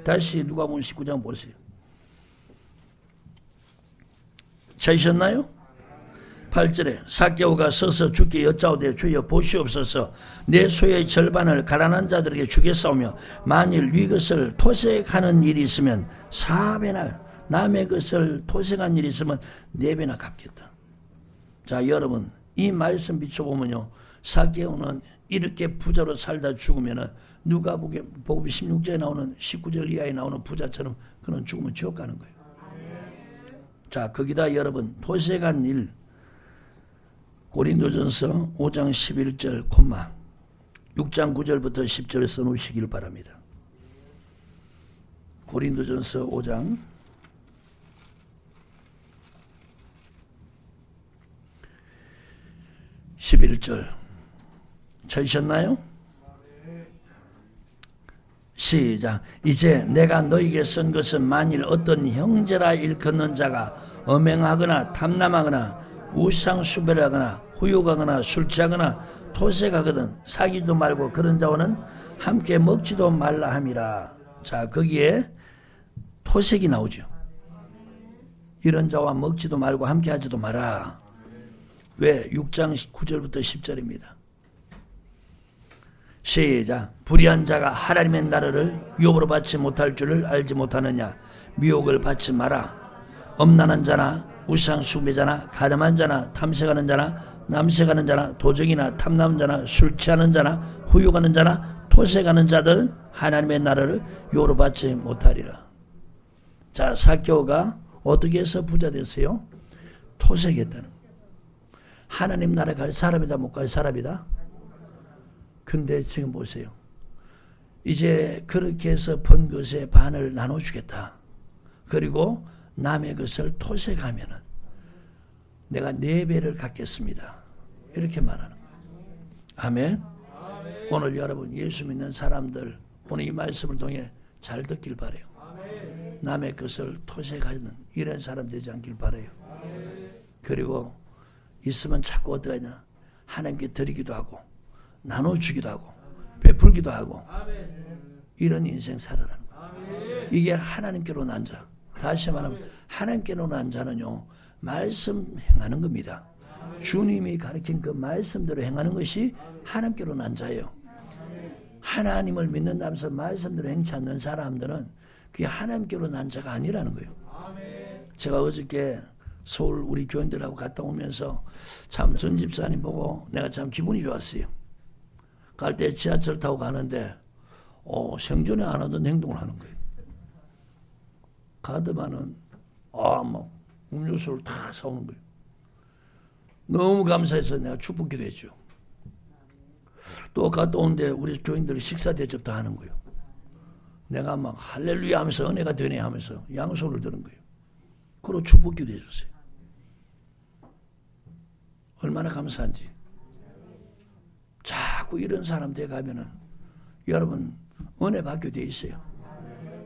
다시 누가복음 19장 보세요. 찾으셨나요? 8절에 삭개오가 서서 주께 여짜오되 주여 보시옵소서 내 소유의 절반을 가난한 자들에게 주겠사오며 만일 네 것을 토색하는 일이 있으면 4배나 남의 것을 토색한 일이 있으면 4배나 갚겠다. 자, 여러분 이 말씀 비춰보면요, 삭개오는 이렇게 부자로 살다 죽으면은 누가복음 16절에 나오는 19절 이하에 나오는 부자처럼 그는 죽으면 지옥 가는 거예요. 자, 거기다 여러분 토색한 일, 고린도전서 5장 11절 콤마 6장 9절부터 10절을 써놓으시길 바랍니다. 고린도전서 5장 11절 찾으셨나요? 시작. 이제 내가 너에게 쓴 것은 만일 어떤 형제라 일컫는 자가 엄행하거나 탐남하거나 우상숭배하거나 후욕하거나 술 취하거나 토색하거든 사귀지도 말고 그런 자와는 함께 먹지도 말라 함이라. 자, 거기에 토색이 나오죠. 이런 자와 먹지도 말고 함께 하지도 마라. 왜? 6장 9절부터 10절입니다. 시작. 불의한 자가 하나님의 나라를 유업으로 받지 못할 줄을 알지 못하느냐. 미혹을 받지 마라. 엄난한 자나 우상 숭배자나 가늠한 자나 탐색하는 자나 남색하는 자나 도적이나 탐나는 자나 술 취하는 자나 후욕하는 자나 토색하는 자들은 하나님의 나라를 유업으로 받지 못하리라. 자, 삭개오가 어떻게 해서 부자 됐어요? 토색했다는 거예요. 하나님 나라 갈 사람이다 못 갈 사람이다? 근데 지금 보세요. 이제 그렇게 해서 번 것의 반을 나눠주겠다. 그리고 남의 것을 토색하면은 내가 4배를 갖겠습니다. 이렇게 말하는 거예요. 아멘. 오늘 여러분 예수 믿는 사람들 오늘 이 말씀을 통해 잘 듣길 바라요. 남의 것을 토색하는 이런 사람 되지 않길 바라요. 그리고 있으면 자꾸 어떻게 하냐, 하나님께 드리기도 하고 나눠주기도 하고 베풀기도 하고 이런 인생 살아라는 거예요. 이게 하나님께로 난 자. 다시 말하면 하나님께로 난 자는요, 말씀 행하는 겁니다. 주님이 가르친 그 말씀대로 행하는 것이 하나님께로 난 자예요. 하나님을 믿는다면서 말씀대로 행치 않는 사람들은 그게 하나님께로 난 자가 아니라는 거예요. 제가 어저께 서울 우리 교인들하고 갔다 오면서 참 전 집사님 보고 내가 참 기분이 좋았어요. 갈 때 지하철 타고 가는데 생전에 안 하던 행동을 하는 거예요. 가더만은 뭐 음료수를 다 사오는 거예요. 너무 감사해서 내가 축복기도 했죠. 또 갔다 오는데 우리 교인들이 식사 대접 다 하는 거예요. 내가 막 할렐루야 하면서 은혜가 되네 하면서 양손을 드는 거예요. 그리고 축복기도 해줬어요. 얼마나 감사한지. 자꾸 이런 사람들에 가면은 여러분 은혜 받게 돼 있어요.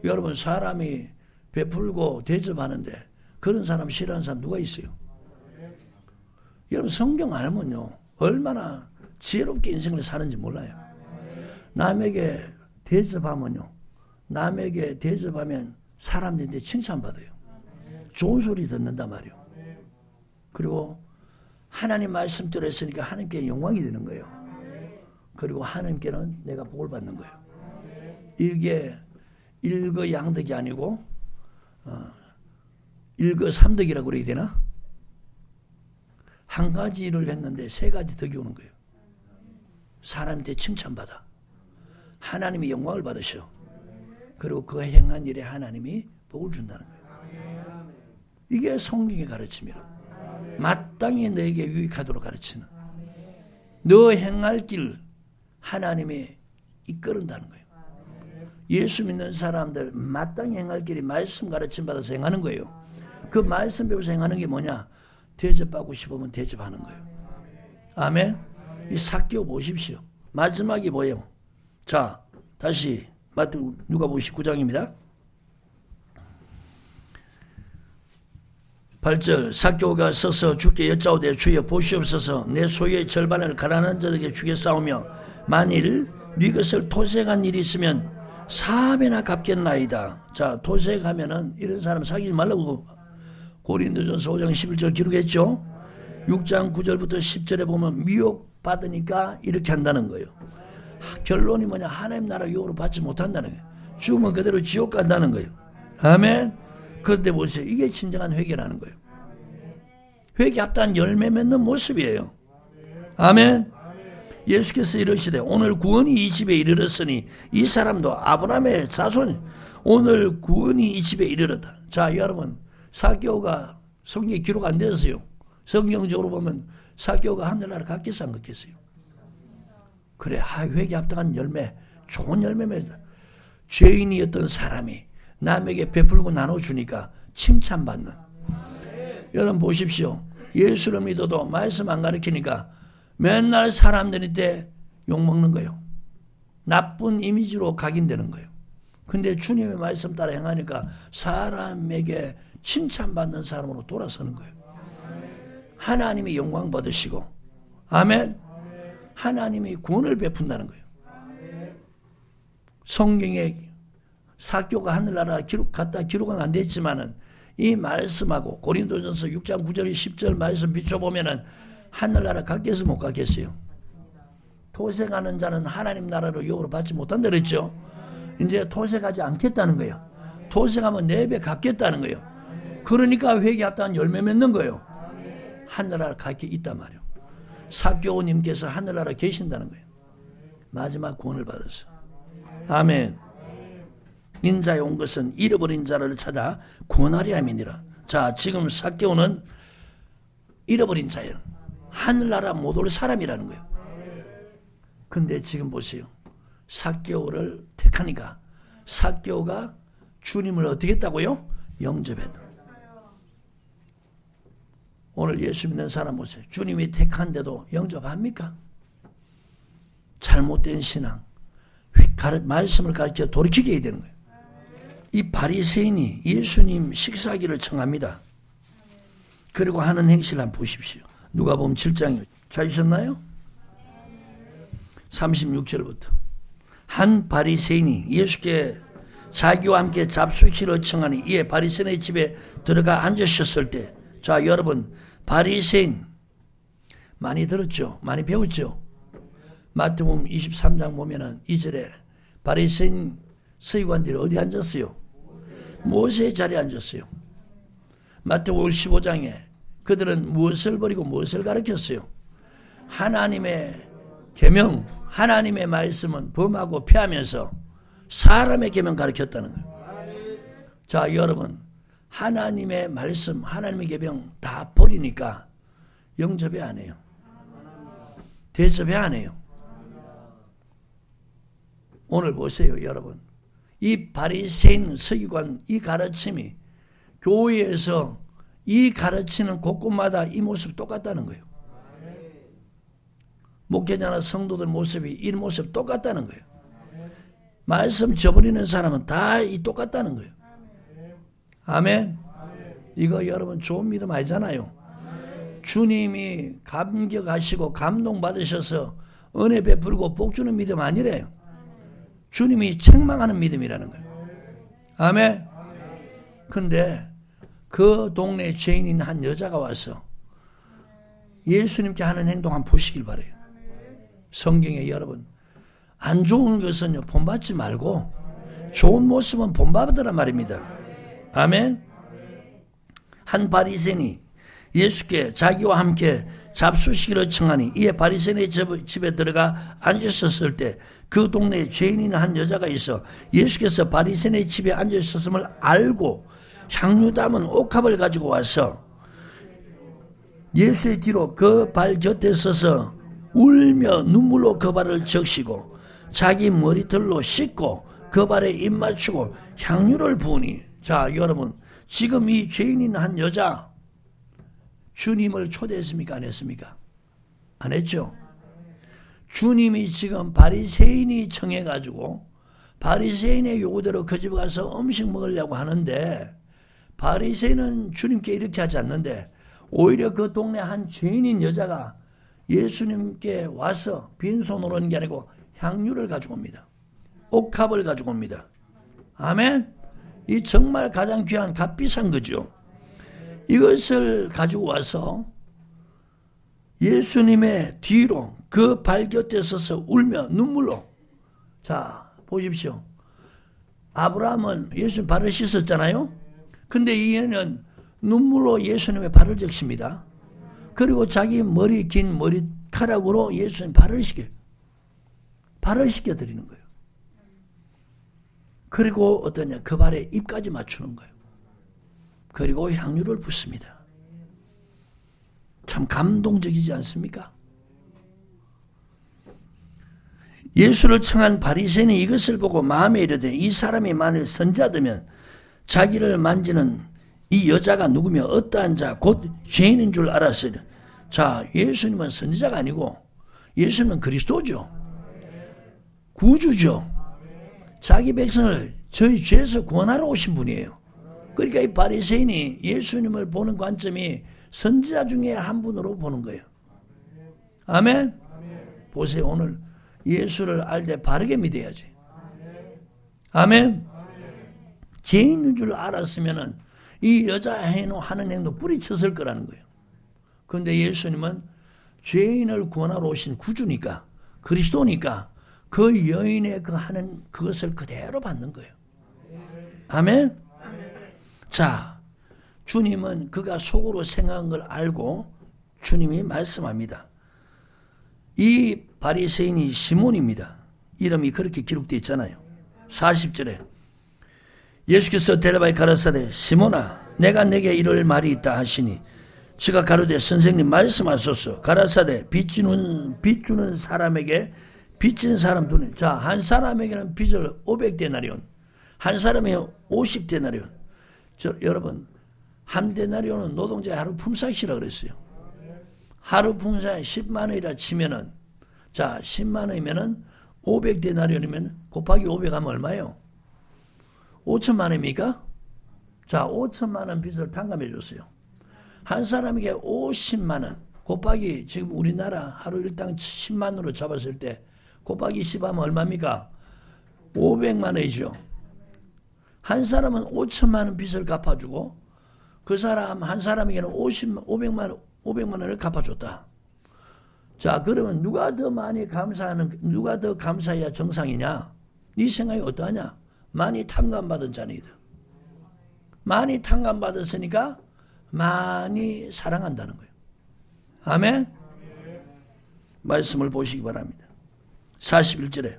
여러분 사람이 베풀고 대접하는데 그런 사람 싫어하는 사람 누가 있어요? 여러분 성경 알면요 얼마나 지혜롭게 인생을 사는지 몰라요. 남에게 대접하면요, 남에게 대접하면 사람들한테 칭찬받아요. 좋은 소리 듣는단 말이에요. 그리고 하나님 말씀대로 했으니까 하나님께 영광이 되는 거예요. 그리고 하나님께는 내가 복을 받는 거예요. 이게 일거양득이 아니고 일거삼득이라고 그래야 되나? 한 가지 일을 했는데 3가지 덕이 오는 거예요. 사람한테 칭찬받아. 하나님이 영광을 받으셔. 그리고 그 행한 일에 하나님이 복을 준다는 거예요. 이게 성경의 가르침이라. 마땅히 너에게 유익하도록 가르치는. 너 행할 길 하나님이 이끌은다는 거예요. 예수 믿는 사람들 마땅히 행할 길이 말씀 가르침 받아서 행하는 거예요. 그 말씀 배워서 행하는 게 뭐냐? 대접받고 싶으면 대접하는 거예요. 아멘. 이 삭개오 보십시오. 마지막이 뭐예요? 자, 다시 누가복음 19장입니다. 8절 삭개오가 서서 주께 여짜오되 주여 보시옵소서 내 소유의 절반을 가난한 자들에게 주겠사오며 만일 네 것을 토색한 일이 있으면 4배나 갚겠나이다. 자, 토색하면은 이런 사람 사귀지 말라고 고린도전서 5장 11절 기록했죠. 6장 9절부터 10절에 보면 미혹받으니까 이렇게 한다는 거예요. 결론이 뭐냐? 하나님 나라 유혹으로 받지 못한다는 거예요. 죽으면 그대로 지옥 간다는 거예요. 아멘. 그런데 보세요. 이게 진정한 회개라는 거예요. 회개 합당한 열매 맺는 모습이에요. 아멘. 예수께서 이러시되 오늘 구원이 이 집에 이르렀으니 이 사람도 아브라함의 자손이 오늘 구원이 이 집에 이르렀다. 자, 여러분 삭개오가 성경에 기록 안 됐어요. 성경적으로 보면 삭개오가 하늘나라 갔겠어 안 갔겠어요? 그래, 회개 합당한 열매, 좋은 열매 맺다. 죄인이었던 사람이 남에게 베풀고 나눠주니까 칭찬받는. 여러분 보십시오. 예수를 믿어도 말씀 안 가르치니까 맨날 사람들한테 욕먹는 거예요. 나쁜 이미지로 각인되는 거예요. 근데 주님의 말씀 따라 행하니까 사람에게 칭찬받는 사람으로 돌아서는 거예요. 하나님이 영광 받으시고, 아멘. 하나님이 구원을 베푼다는 거예요. 성경에 삭개오가 하늘나라 기록은 안 됐지만은 이 말씀하고 고린도전서 6장 9절 10절 말씀 비춰보면은 하늘나라 갔겠어 못 갔겠어요? 토색하는 자는 하나님 나라로 유혹으로 받지 못한다 그랬죠. 이제 토색하지 않겠다는 거예요. 토색하면 4배 갚겠다는 거예요. 그러니까 회개 합당한 열매 맺는 거예요. 하늘나라 갈 게 있단 말이에요. 삭개오님께서 하늘나라 계신다는 거예요. 마지막 구원을 받았어. 아멘. 인자에 온 것은 잃어버린 자를 찾아 구원하려 함이니라. 자, 지금 삭개오는 잃어버린 자예요. 하늘나라 못 올 사람이라는 거예요. 근데 지금 보세요. 삭개오를 택하니까 삭개오가 주님을 어떻게 했다고요? 영접했다. 오늘 예수 믿는 사람 보세요. 주님이 택한데도 영접합니까? 잘못된 신앙, 말씀을 가르쳐 돌이키게 해야 되는 거예요. 이 바리새인이 예수님 식사기를 청합니다. 그리고 하는 행실을 한번 보십시오. 누가복음 7장이요. 찾으셨나요? 36절부터. 한 바리새인이 예수께 자기와 함께 잡수기를 청하니 이에 바리새인의 집에 들어가 앉으셨을 때, 자, 여러분, 바리새인 많이 들었죠? 많이 배웠죠? 마태복음 23장 보면은 2절에 바리새인 서기관들이 어디 앉았어요? 모세의 자리에 앉았어요. 마태복음 15장에 그들은 무엇을 버리고 무엇을 가르쳤어요? 하나님의 계명, 하나님의 말씀은 범하고 피하면서 사람의 계명 가르쳤다는 거예요. 자, 여러분, 하나님의 말씀, 하나님의 계명 다 버리니까 영접이 안 해요. 대접이 안 해요. 오늘 보세요, 여러분. 이 바리새인 서기관 이 가르침이 교회에서 이 가르치는 곳곳마다 이 모습 똑같다는 거예요. 목회자나 성도들 모습이 이 모습 똑같다는 거예요. 말씀 저버리는 사람은 다 이 똑같다는 거예요. 아멘. 이거 여러분 좋은 믿음 아니잖아요. 주님이 감격하시고 감동받으셔서 은혜 베풀고 복 주는 믿음 아니래요. 주님이 책망하는 믿음이라는 거예요. 아멘. 근데 그 동네 죄인인 한 여자가 와서 예수님께 하는 행동 한번 보시길 바라요. 성경에 여러분, 안 좋은 것은요 본받지 말고 좋은 모습은 본받으란 말입니다. 아멘. 한 바리새인이 예수께 자기와 함께 잡수시기를 청하니 이에 바리새인의 집에 들어가 앉으셨을 때 그 동네에 죄인인 한 여자가 있어 예수께서 바리새인의 집에 앉으셨음을 알고 향유 담은 옥합을 가지고 와서 예수의 뒤로 그 발 곁에 서서 울며 눈물로 그 발을 적시고 자기 머리털로 씻고 그 발에 입 맞추고 향유를 부으니. 자, 여러분, 지금 이 죄인인 한 여자 주님을 초대했습니까? 안 했습니까? 안 했죠. 주님이 지금 바리새인이 청해가지고 바리새인의 요구대로 그 집에 가서 음식 먹으려고 하는데, 바리새인은 주님께 이렇게 하지 않는데 오히려 그 동네 한 죄인인 여자가 예수님께 와서 빈손으로 오는 게 아니고 향유를 가지고 옵니다. 옥합을 가지고 옵니다. 아멘. 이 정말 가장 귀한 값비싼 거죠. 이것을 가지고 와서 예수님의 뒤로 그 발 곁에 서서 울며 눈물로. 자, 보십시오. 아브라함은 예수님 발을 씻었잖아요. 근데 이 애는 눈물로 예수님의 발을 적십니다. 그리고 자기 머리 긴 머리카락으로 예수님 발을 씻겨드리는 거예요. 그리고 어떠냐, 그 발에 입까지 맞추는 거예요. 그리고 향유를 붓습니다. 참 감동적이지 않습니까? 예수를 청한 바리새인이 이것을 보고 마음에 이르되 이 사람이 만일 선자되면 자기를 만지는 이 여자가 누구며 어떠한 자 곧 죄인인 줄 알았으니. 자, 예수님은 선지자가 아니고 예수님은 그리스도죠. 구주죠. 자기 백성을 저희 죄에서 구원하러 오신 분이에요. 그러니까 이 바리새인이 예수님을 보는 관점이 선지자 중에 한 분으로 보는 거예요. 아멘. 보세요. 오늘 예수를 알 때 바르게 믿어야지. 아멘. 죄인인 줄 알았으면은 이 여자 하는 행동 뿌리쳤을 거라는 거예요. 그런데 예수님은 죄인을 구원하러 오신 구주니까, 그리스도니까 그 여인의 그 하는 그것을 그대로 받는 거예요. 아멘. 자, 주님은 그가 속으로 생각한 걸 알고 주님이 말씀합니다. 이 바리새인이 시몬입니다. 이름이 그렇게 기록되어 있잖아요. 40절에 예수께서 대답하여 가라사대 시몬아 내가 내게 이럴 말이 있다 하시니 저가 가로되 선생님 말씀하소서. 가라사대 빚주는 사람에게 빚진 사람 두는. 자, 한 사람에게는 빚을 500데나리온, 한 사람에게 50데나리온. 여러분, 한 데나리온은 노동자의 하루 품삯이라 그랬어요. 하루 품삯 10만 원이라 치면은, 자, 10만 원이면은 500데나리온이면 곱하기 500 하면 얼마예요? 5천만 원입니까? 자, 5천만 원 빚을 탕감해 줬어요. 한 사람에게 50만 원 곱하기, 지금 우리나라 하루 일당 10만 원으로 잡았을 때 곱하기 10 하면 얼마입니까? 500만 원이죠. 한 사람은 5천만 원 빚을 갚아주고 그 사람 한 사람에게는 500만 원을 갚아줬다. 자, 그러면 누가 더 많이 누가 더 감사해야 정상이냐? 네 생각이 어떠하냐? 많이 탕감받은 자니이다. 많이 탕감받았으니까 많이 사랑한다는 거예요. 아멘? 말씀을 보시기 바랍니다. 41절에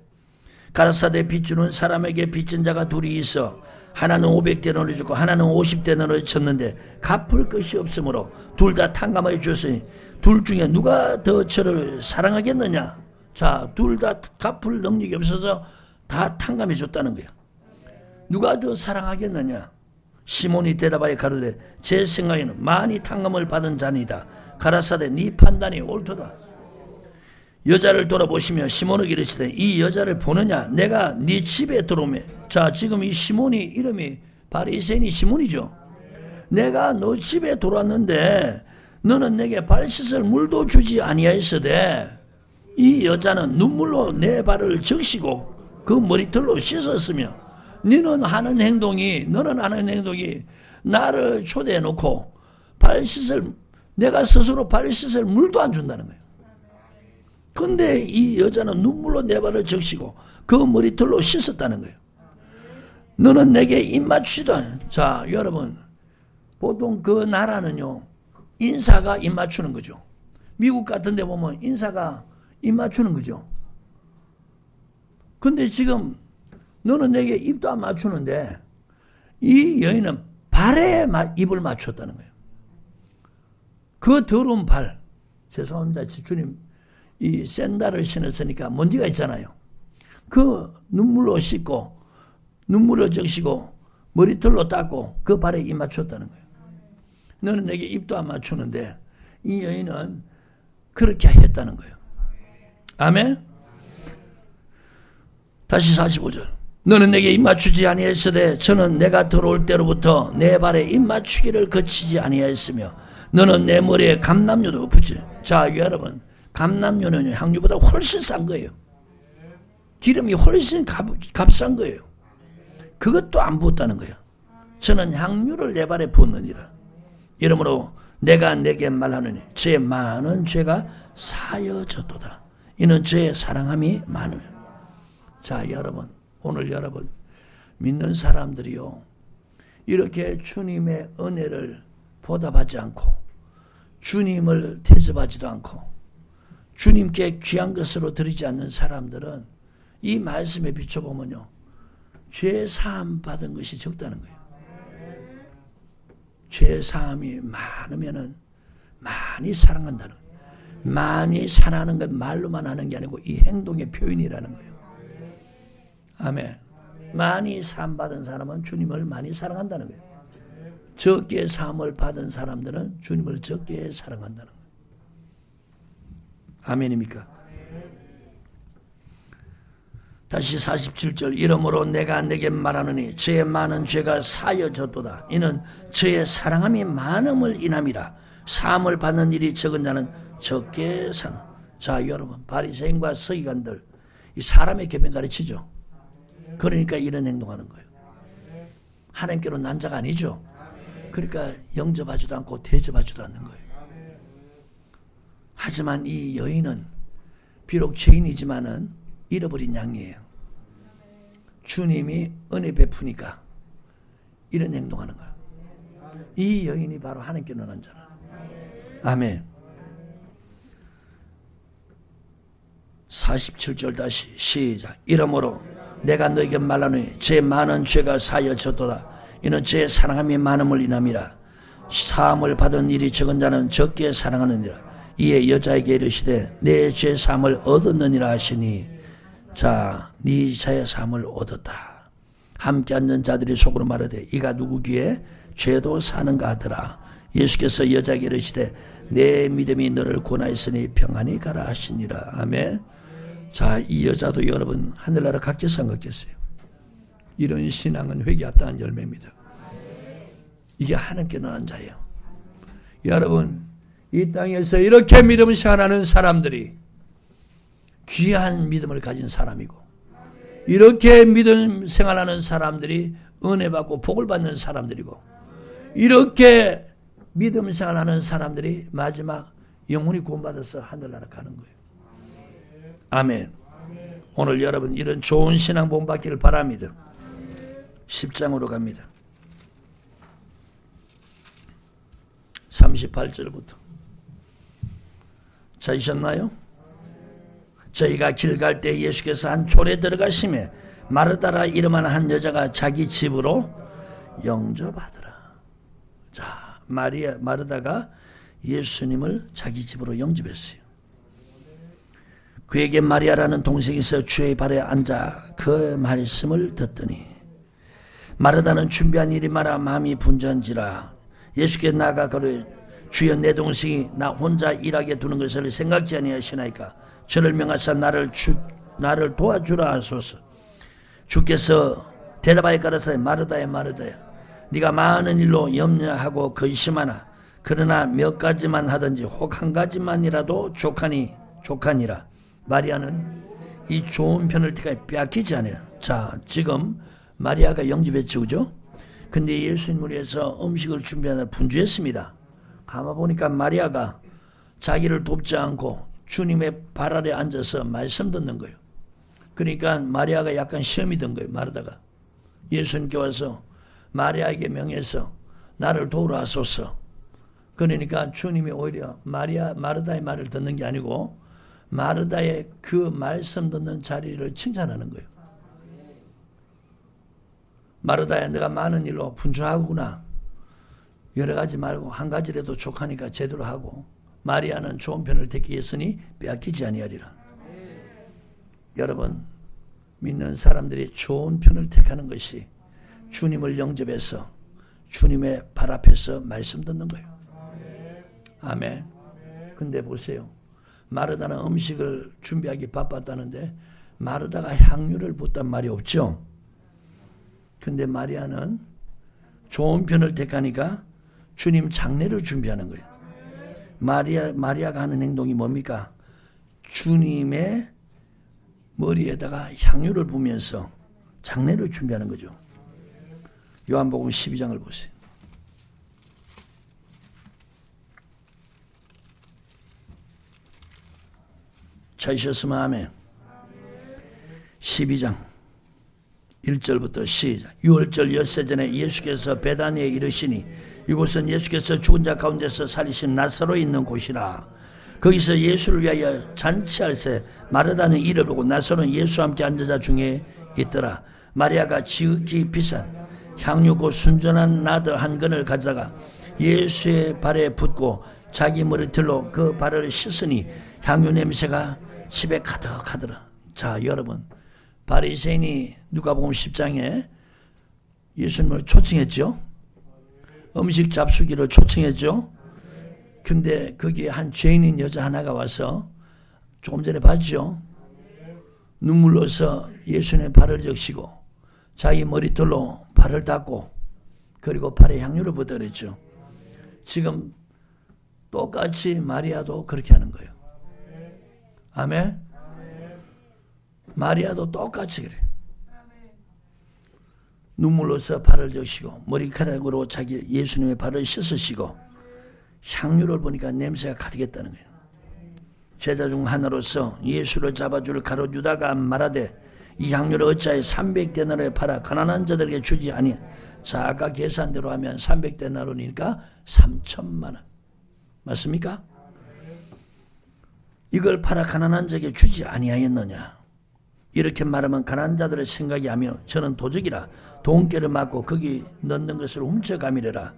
가라사대 빚주는 사람에게 빚진 자가 둘이 있어 하나는 500데나리온을 주고 하나는 50데나리온을 쳤는데 갚을 것이 없으므로 둘 다 탕감하여 주었으니 둘 중에 누가 더 저를 사랑하겠느냐? 자, 둘 다 갚을 능력이 없어서 다 탕감해 줬다는 거예요. 누가 더 사랑하겠느냐? 시몬이 대답하여 가로되 제 생각에는 많이 탕감을 받은 자니다. 가라사대 네 판단이 옳도다. 여자를 돌아보시며 시몬에게 이르시되 이 여자를 보느냐? 내가 네 집에 들어오매. 자, 지금 이 시몬이 이름이 바리새인이 시몬이죠. 내가 너 집에 들어왔는데 너는 내게 발 씻을 물도 주지 아니하였으되 이 여자는 눈물로 내 발을 적시고 그 머리털로 씻었으며 너는 하는 행동이 나를 초대해 놓고 내가 스스로 발 씻을 물도 안 준다는 거예요. 근데 이 여자는 눈물로 내 발을 적시고 그 머리털로 씻었다는 거예요. 너는 내게 입맞추지도 않아. 자, 여러분, 보통 그 나라는요, 인사가 입맞추는 거죠. 미국 같은 데 보면 인사가 입맞추는 거죠. 근데 지금 너는 내게 입도 안 맞추는데 이 여인은 발에 입을 맞췄다는 거예요. 그 더러운 발, 죄송합니다. 주님, 이 샌들을 신었으니까 먼지가 있잖아요. 그 눈물로 씻고, 눈물을 적시고, 머리털로 닦고, 그 발에 입 맞췄다는 거예요. 너는 내게 입도 안 맞추는데, 이 여인은 그렇게 했다는 거예요. 아멘? 다시 45절. 너는 내게 입 맞추지 아니하였으되 저는 내가 들어올 때로부터 내 발에 입 맞추기를 거치지 아니하였으며 너는 내 머리에 감람유도 붓지. 자, 여러분, 감람유는 향유보다 훨씬 싼 거예요. 기름이 훨씬 값싼 거예요. 그것도 안 부었다는 거예요. 저는 향유를 내 발에 부었느니라. 이러므로 내가 내게 말하느니 제 많은 죄가 사여졌도다. 이는 저의 사랑함이 많으며. 자, 여러분, 오늘 여러분 믿는 사람들이요, 이렇게 주님의 은혜를 보답하지 않고 주님을 대접하지도 않고 주님께 귀한 것으로 드리지 않는 사람들은 이 말씀에 비춰보면요, 죄 사함 받은 것이 적다는 거예요. 죄 사함이 많으면은 많이 사랑한다는 거예요. 많이 사랑하는 건 말로만 하는 게 아니고 이 행동의 표현이라는 거예요. 아멘. 많이 사함 받은 사람은 주님을 많이 사랑한다는 거예요. 적게 사함을 받은 사람들은 주님을 적게 사랑한다는 거예요. 아멘입니까? 다시 47절. 이러므로 내가 내게 말하노니 저의 많은 죄가 사여졌도다. 이는 저의 사랑함이 많음을 인함이라. 사함을 받는 일이 적은 자는 적게 사는. 자, 여러분, 바리새인과 서기관들, 이 사람의 계명 가르치죠. 그러니까 이런 행동하는 거예요. 하나님께로 난 자가 아니죠. 그러니까 영접하지도 않고 대접하지도 않는 거예요. 하지만 이 여인은 비록 죄인이지만은 잃어버린 양이에요. 주님이 은혜 베푸니까 이런 행동하는 거예요. 이 여인이 바로 하나님께로 난 자라. 아멘. 47절 다시 시작. 이러므로 내가 너에게 말하노니 제 많은 죄가 사여졌도다. 이는 제 사랑함이 많음을 인함이라. 사함을 받은 일이 적은 자는 적게 사랑하느니라. 이에 여자에게 이르시되 내 죄 사함을 얻었느니라 하시니, 자, 네 죄 사함을 얻었다. 함께 앉은 자들이 속으로 말하되 이가 누구 귀에 죄도 사는가 하더라. 예수께서 여자에게 이르시되 내 믿음이 너를 구원하였으니 평안히 가라 하시니라. 아멘. 자, 이 여자도 여러분 하늘나라 갔겠어 안 갔겠어요? 이런 신앙은 회개 합당한 열매입니다. 이게 하나님께 나는 자예요. 여러분, 이 땅에서 이렇게 믿음을 생활하는 사람들이 귀한 믿음을 가진 사람이고, 이렇게 믿음 생활하는 사람들이 은혜 받고 복을 받는 사람들이고, 이렇게 믿음 생활하는 사람들이 마지막 영혼이 구원받아서 하늘나라 가는 거예요. 아멘. 오늘 여러분 이런 좋은 신앙 본받기를 바랍니다. 10장으로 갑니다. 38절부터. 찾으셨나요? 저희가 길 갈 때 예수께서 한 촌에 들어가시매 마르다라 이름한 한 여자가 자기 집으로 영접하더라. 자, 마르다가 예수님을 자기 집으로 영접했어요. 그에게 마리아라는 동생이 있어 주의 발에 앉아 그 말씀을 듣더니, 마르다는 준비한 일이 많아 마음이 분주한지라 예수께 나아가 그를 주여 내 동생이 나 혼자 일하게 두는 것을 생각지 아니하시나이까 저를 명하사 나를 도와주라 하소서. 주께서 대답하여 가라사대 마르다야 마르다야 네가 많은 일로 염려하고 근심하나 그러나 몇 가지만 하든지 혹 한 가지만이라도 족하니라. 마리아는 이 좋은 편을 티가 빼앗기지 않아요. 자, 지금 마리아가 영접했죠, 그죠? 근데 예수님을 위해서 음식을 준비하느라 분주했습니다. 가만 보니까 마리아가 자기를 돕지 않고 주님의 발 아래 앉아서 말씀 듣는 거예요. 그러니까 마리아가 약간 시험이 든 거예요. 마르다가 예수님께 와서 마리아에게 명해서 나를 도우라 하소서. 그러니까 주님이 오히려 마르다의 말을 듣는 게 아니고 마르다의 그 말씀 듣는 자리를 칭찬하는 거예요. 마르다야, 내가 많은 일로 분주하구나. 여러 가지 말고 한 가지라도 족하니까 제대로 하고 마리아는 좋은 편을 택히 했으니 빼앗기지 아니하리라. 여러분 믿는 사람들이 좋은 편을 택하는 것이 주님을 영접해서 주님의 발 앞에서 말씀 듣는 거예요. 아멘. 근데 보세요. 마르다는 음식을 준비하기 바빴다는데 마르다가 향유를 붓단 말이 없죠. 근데 마리아는 좋은 편을 택하니까 주님 장례를 준비하는 거예요. 마리아가 하는 행동이 뭡니까? 주님의 머리에다가 향유를 부면서 장례를 준비하는 거죠. 요한복음 12장을 보세요. 찾으셨으면 아멘. 12장 1절부터 시작. 6월절 엿새 전에 예수께서 베다니에 이르시니 이곳은 예수께서 죽은 자 가운데서 살리신 나사로 있는 곳이라. 거기서 예수를 위하여 잔치할새 마르다는 이를 보고 나사로는 예수와 함께 앉은 자 중에 있더라. 마리아가 지극히 비싼 향유 곧 순전한 나드 한 근을 가져다가 예수의 발에 붓고 자기 머리털로 그 발을 씻으니 향유 냄새가 집에 가득하더라. 자, 여러분, 바리새인이 누가복음 10장에 예수님을 초청했죠. 음식 잡수기를 초청했죠. 근데 거기에 한 죄인인 여자 하나가 와서 조금 전에 봤죠. 눈물로서 예수님의 발을 적시고 자기 머리털로 발을 닦고 그리고 발에 향유를 붓더랬죠. 지금 똑같이 마리아도 그렇게 하는 거예요. 아멘. 마리아도 똑같이 그래. 눈물로서 발을 적시고 머리카락으로 자기 예수님의 발을 씻으시고 향유를 보니까 냄새가 가득했다는 거예요. 제자 중 하나로서 예수를 잡아줄 가룟 유다가 말하되 이 향유를 어찌하여 300데나리에 팔아 가난한 자들에게 주지 아니. 자, 아까 계산대로 하면 300데나리니까 3천만 원. 맞습니까? 이걸 팔아 가난한 자에게 주지 아니하였느냐. 이렇게 말하면 가난한 자들의 생각이 하며 저는 도적이라 돈깨를 맞고 거기 넣는 것을 훔쳐가미래라.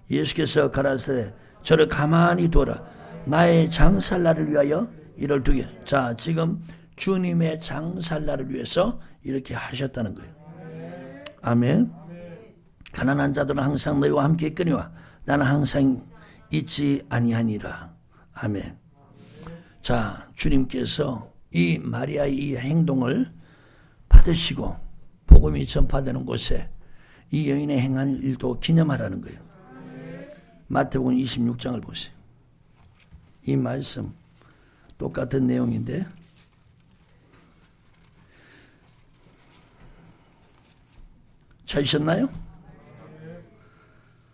예수께서 가라사대 저를 가만히 두어라. 나의 장살날을 위하여 이를 두게. 자, 지금 주님의 장살날을 위해서 이렇게 하셨다는 거예요. 아멘. 가난한 자들은 항상 너희와 함께 있거니와 나는 항상 있지 아니하니라. 아멘. 자, 주님께서 이 마리아의 이 행동을 받으시고 복음이 전파되는 곳에 이 여인의 행한 일도 기념하라는 거예요. 마태복음 26장을 보세요. 이 말씀 똑같은 내용인데 찾으셨나요?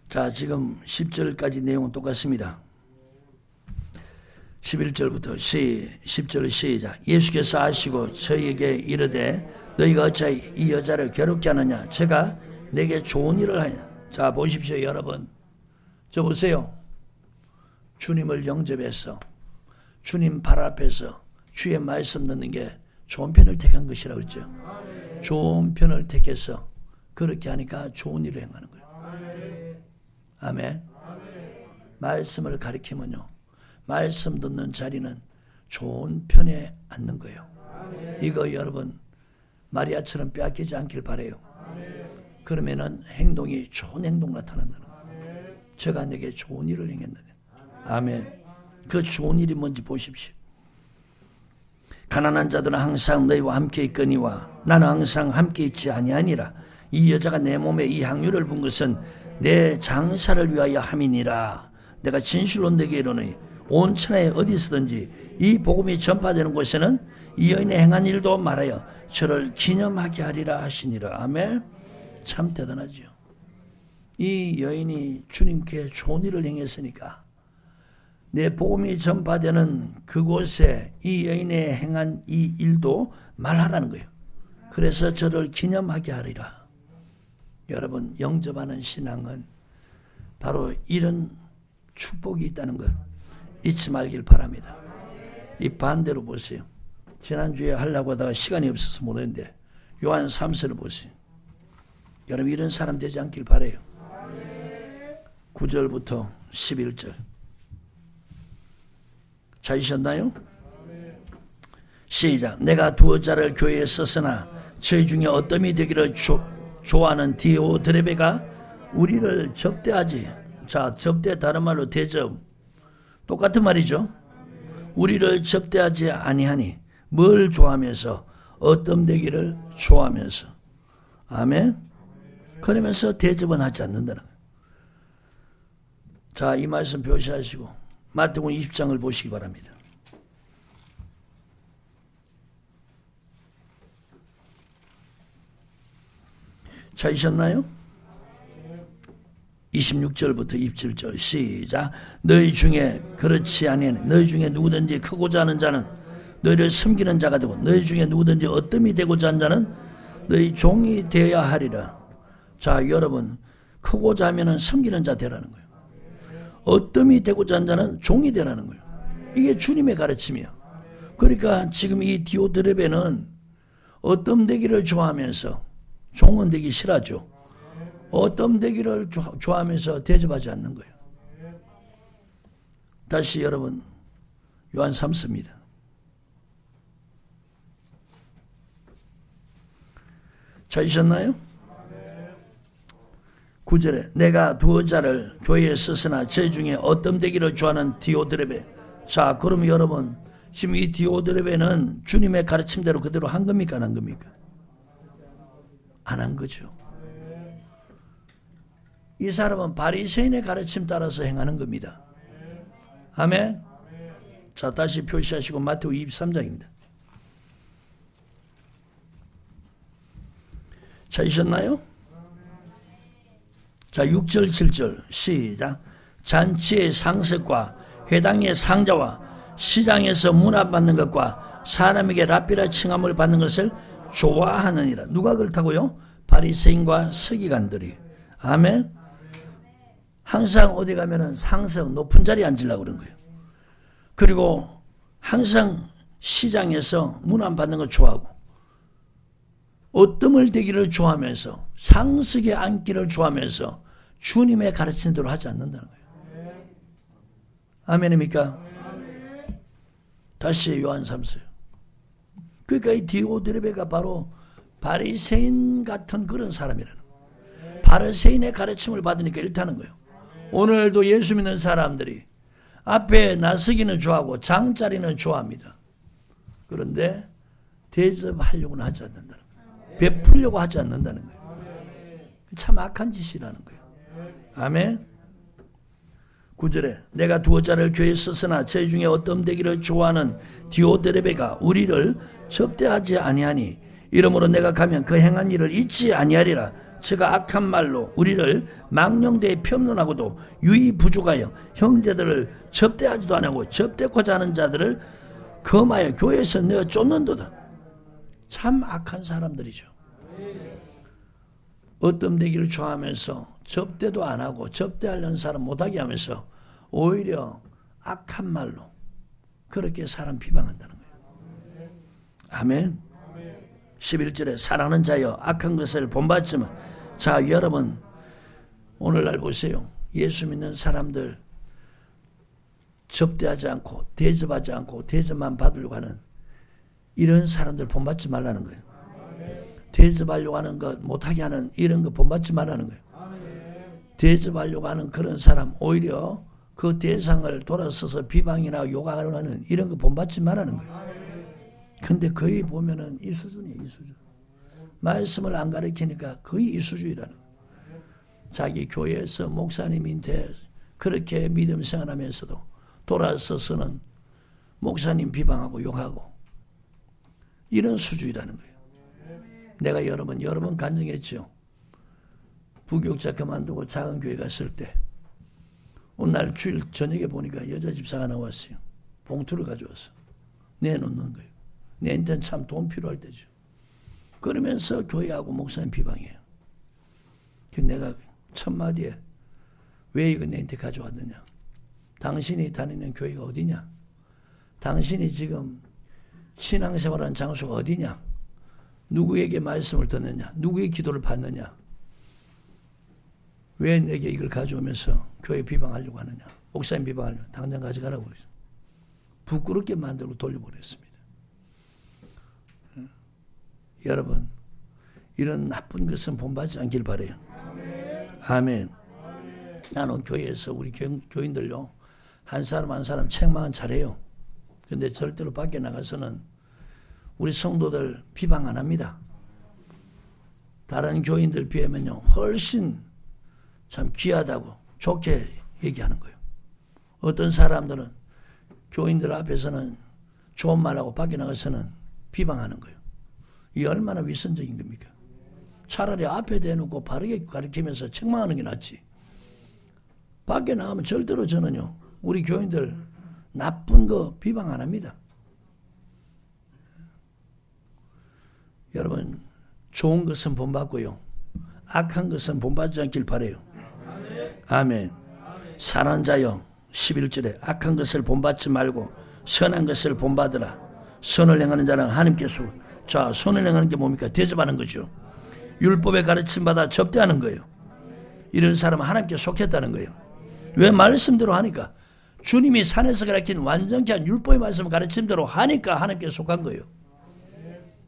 자, 지금 10절까지 내용은 똑같습니다. 11절부터 10절 시작. 예수께서 아시고 저희에게 이르되 너희가 어찌하여 이 여자를 괴롭게 하느냐. 제가 내게 좋은 일을 하냐. 자, 보십시오 여러분. 저 보세요. 주님을 영접해서 주님 발 앞에서 주의 말씀 듣는 게 좋은 편을 택한 것이라고 했죠. 좋은 편을 택해서 그렇게 하니까 좋은 일을 행하는 거예요. 아멘. 말씀을 가리키면요, 말씀 듣는 자리는 좋은 편에 앉는 거예요. 이거 여러분 마리아처럼 빼앗기지 않길 바라요. 그러면은 행동이 좋은 행동 나타난다는 거예요. 제가 내게 좋은 일을 행했느냐. 아멘. 그 좋은 일이 뭔지 보십시오. 가난한 자들은 항상 너희와 함께 있거니와 나는 항상 함께 있지 아니하니라. 이 여자가 내 몸에 이 향유를 분 것은 내 장사를 위하여 함이니라. 내가 진실로 내게 이르노니 온 천하에 어디서든지 이 복음이 전파되는 곳에는 이 여인의 행한 일도 말하여 저를 기념하게 하리라 하시니라. 아멘. 참 대단하죠. 이 여인이 주님께 좋은 일을 행했으니까 내 복음이 전파되는 그곳에 이 여인의 행한 이 일도 말하라는 거예요. 그래서 저를 기념하게 하리라. 여러분, 영접하는 신앙은 바로 이런 축복이 있다는 것 잊지 말길 바랍니다. 이 반대로 보세요. 지난주에 하려고 하다가 시간이 없어서 못했는데 요한 3서를 보세요. 여러분, 이런 사람 되지 않길 바라요. 9절부터 11절. 찾으셨나요? 시작. 내가 두어 자를 교회에 썼으나 저희 중에 어떤 이 되기를 좋아하는 디오드레베가 우리를 접대하지. 자, 접대 다른 말로 대접. 똑같은 말이죠. 우리를 접대하지 아니하니 뭘 좋아하면서 어떤 되기를 좋아하면서. 아멘. 그러면서 대접은 하지 않는다는 거예요. 자, 이 말씀 표시하시고 마태복음 20장을 보시기 바랍니다. 찾으셨나요? 26절부터 27절 시작. 너희 중에 그렇지 아니하니 너희 중에 누구든지 크고자 하는 자는 너희를 섬기는 자가 되고 너희 중에 누구든지 어뜸이 되고자 하는 자는 너희 종이 되어야 하리라. 자, 여러분 크고자 하면은 섬기는 자 되라는 거예요. 어뜸이 되고자 하는 자는 종이 되라는 거예요. 이게 주님의 가르침이에요. 그러니까 지금 이 디오드레베는 어뜸 되기를 좋아하면서 종은 되기 싫어하죠. 어떤 되기를 좋아하면서 대접하지 않는 거예요. 다시 여러분 요한 3서입니다. 찾으셨나요? 9절에 내가 두어 자를 교회에 썼으나 제 중에 어떤 되기를 좋아하는 디오드레베. 자, 그럼 여러분 지금 이 디오드레베는 주님의 가르침대로 그대로 한 겁니까 안 한 겁니까? 안 한 거죠. 이 사람은 바리새인의 가르침 따라서 행하는 겁니다. 아멘. 자, 다시 표시하시고 마태복음 23장입니다. 찾으셨나요? 자, 6절 7절 시작. 잔치의 상석과 회당의 상자와 시장에서 문화받는 것과 사람에게 랍비라 칭함을 받는 것을 좋아하느니라. 누가 그렇다고요? 바리새인과 서기관들이. 아멘. 항상 어디 가면은 상석 높은 자리에 앉으려고 그런 거예요. 그리고 항상 시장에서 문안 받는 거 좋아하고 어뜸을 되기를 좋아하면서 상석에 앉기를 좋아하면서 주님의 가르친 대로 하지 않는다는 거예요. 아멘입니까? 다시 요한 3서. 그러니까 이 디오드레베가 바로 바리새인 같은 그런 사람이라는 거예요. 바리새인의 가르침을 받으니까 이렇다는 거예요. 오늘도 예수 믿는 사람들이 앞에 나서기는 좋아하고 장자리는 좋아합니다. 그런데 대접하려고는 하지 않는다는 거예요. 베풀려고 하지 않는다는 거예요. 참 악한 짓이라는 거예요. 아멘. 9절에 내가 두어 자를 교회에 썼으나 저희 중에 어떤 되기를 좋아하는 디오드레베가 우리를 접대하지 아니하니 이러므로 내가 가면 그 행한 일을 잊지 아니하리라. 저가 악한 말로 우리를 망령되이 평론하고도 유의 부족하여 형제들을 접대하지도 않고 접대코자 하는 자들을 검하여 교회에서 내어 쫓는도다. 참 악한 사람들이죠. 어떤 되기를 좋아하면서 접대도 안 하고 접대하려는 사람 못하게 하면서 오히려 악한 말로 그렇게 사람 비방한다는 거예요. 아멘. 11절에 사랑하는 자여 악한 것을 본받지만. 자, 여러분 오늘날 보세요. 예수 믿는 사람들 접대하지 않고 대접하지 않고 대접만 받으려고 하는 이런 사람들 본받지 말라는 거예요. 대접하려고 하는 것 못하게 하는 이런 거 본받지 말라는 거예요. 대접하려고 하는 그런 사람 오히려 그 대상을 돌아서서 비방이나 욕하는 이런 거 본받지 말라는 거예요. 근데 거의 보면은 이 수준이에요. 이 수준. 말씀을 안 가르치니까 거의 이 수준이라는 거예요. 자기 교회에서 목사님인데 그렇게 믿음 생활하면서도 돌아서서는 목사님 비방하고 욕하고 이런 수준이라는 거예요. 내가 여러 번 간증했죠. 부교육자 그만두고 작은 교회 갔을 때 어느 날 주일 저녁에 보니까 여자 집사가 나왔어요. 봉투를 가져와서 내놓는 거예요. 내한테는 참 돈 필요할 때죠. 그러면서 교회하고 목사님 비방해요. 내가 첫마디에 왜 이거 내한테 가져왔느냐. 당신이 다니는 교회가 어디냐. 당신이 지금 신앙생활하는 장소가 어디냐. 누구에게 말씀을 듣느냐. 누구의 기도를 받느냐. 왜 내게 이걸 가져오면서 교회 비방하려고 하느냐. 목사님 비방하려고 당장 가져가라고 그랬어요. 부끄럽게 만들고 돌려보냈습니다. 여러분, 이런 나쁜 것은 본받지 않길 바라요. 아멘. 나는 교회에서 우리 교인들요, 한 사람 한 사람 책망은 잘해요. 근데 절대로 밖에 나가서는 우리 성도들 비방 안 합니다. 다른 교인들 비하면요, 훨씬 참 귀하다고 좋게 얘기하는 거예요. 어떤 사람들은 교인들 앞에서는 좋은 말하고 밖에 나가서는 비방하는 거예요. 이게 얼마나 위선적인 겁니까? 차라리 앞에 대놓고 바르게 가르치면서 책망하는 게 낫지. 밖에 나가면 절대로 저는요, 우리 교인들 나쁜 거 비방 안 합니다. 여러분, 좋은 것은 본받고요, 악한 것은 본받지 않길 바라요. 아멘. 선한 자여, 11절에 악한 것을 본받지 말고 선한 것을 본받으라. 선을 행하는 자는 하나님께서, 자, 선을 행하는 게 뭡니까? 대접하는 거죠. 율법에 가르침받아 접대하는 거예요. 이런 사람은 하나님께 속했다는 거예요. 왜? 말씀대로 하니까. 주님이 산에서 가르친 완전케 한 율법의 말씀을 가르침대로 하니까 하나님께 속한 거예요.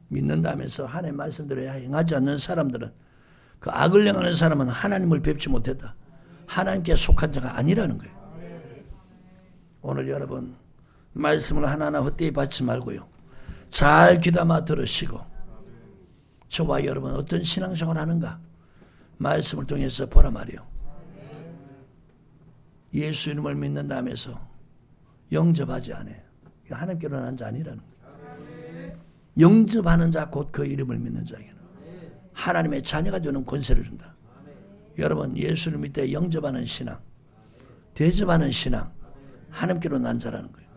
믿는다면서 하나님의 말씀대로 행하지 않는 사람들은, 그 악을 행하는 사람은 하나님을 뵙지 못했다. 하나님께 속한 자가 아니라는 거예요. 오늘 여러분, 말씀을 하나하나 헛되이 받지 말고요, 잘 귀담아 들으시고, 저와 여러분 어떤 신앙생활을 하는가 말씀을 통해서 보라 말이요. 예수 이름을 믿는다면서 영접하지 않아요. 하나님께로 난 자 아니라는 거예요. 영접하는 자, 곧 그 이름을 믿는 자에게는 하나님의 자녀가 되는 권세를 준다. 여러분, 예수를 믿되 영접하는 신앙, 대접하는 신앙, 하나님께로 난 자라는 거예요.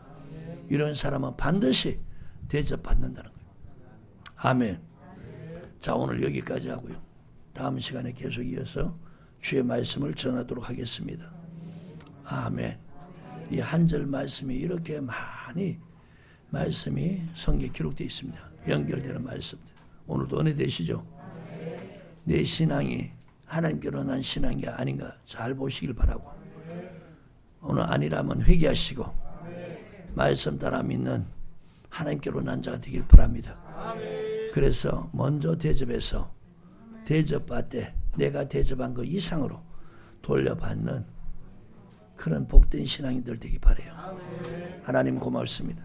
이런 사람은 반드시 대접받는다는 거예요. 아멘. 자, 오늘 여기까지 하고요, 다음 시간에 계속 이어서 주의 말씀을 전하도록 하겠습니다. 아멘. 이 한 절 말씀이 이렇게 많이 말씀이 성경에 기록되어 있습니다. 연결되는 말씀들. 오늘도 은혜 되시죠? 내 신앙이 하나님께로 난 신앙이 아닌가 잘 보시길 바라고, 오늘 아니라면 회개하시고 말씀 따라 믿는 하나님께로 난 자가 되길 바랍니다. 그래서 먼저 대접해서 대접받되 내가 대접한 것 이상으로 돌려받는 그런 복된 신앙인들 되기 바라요. 하나님 고맙습니다.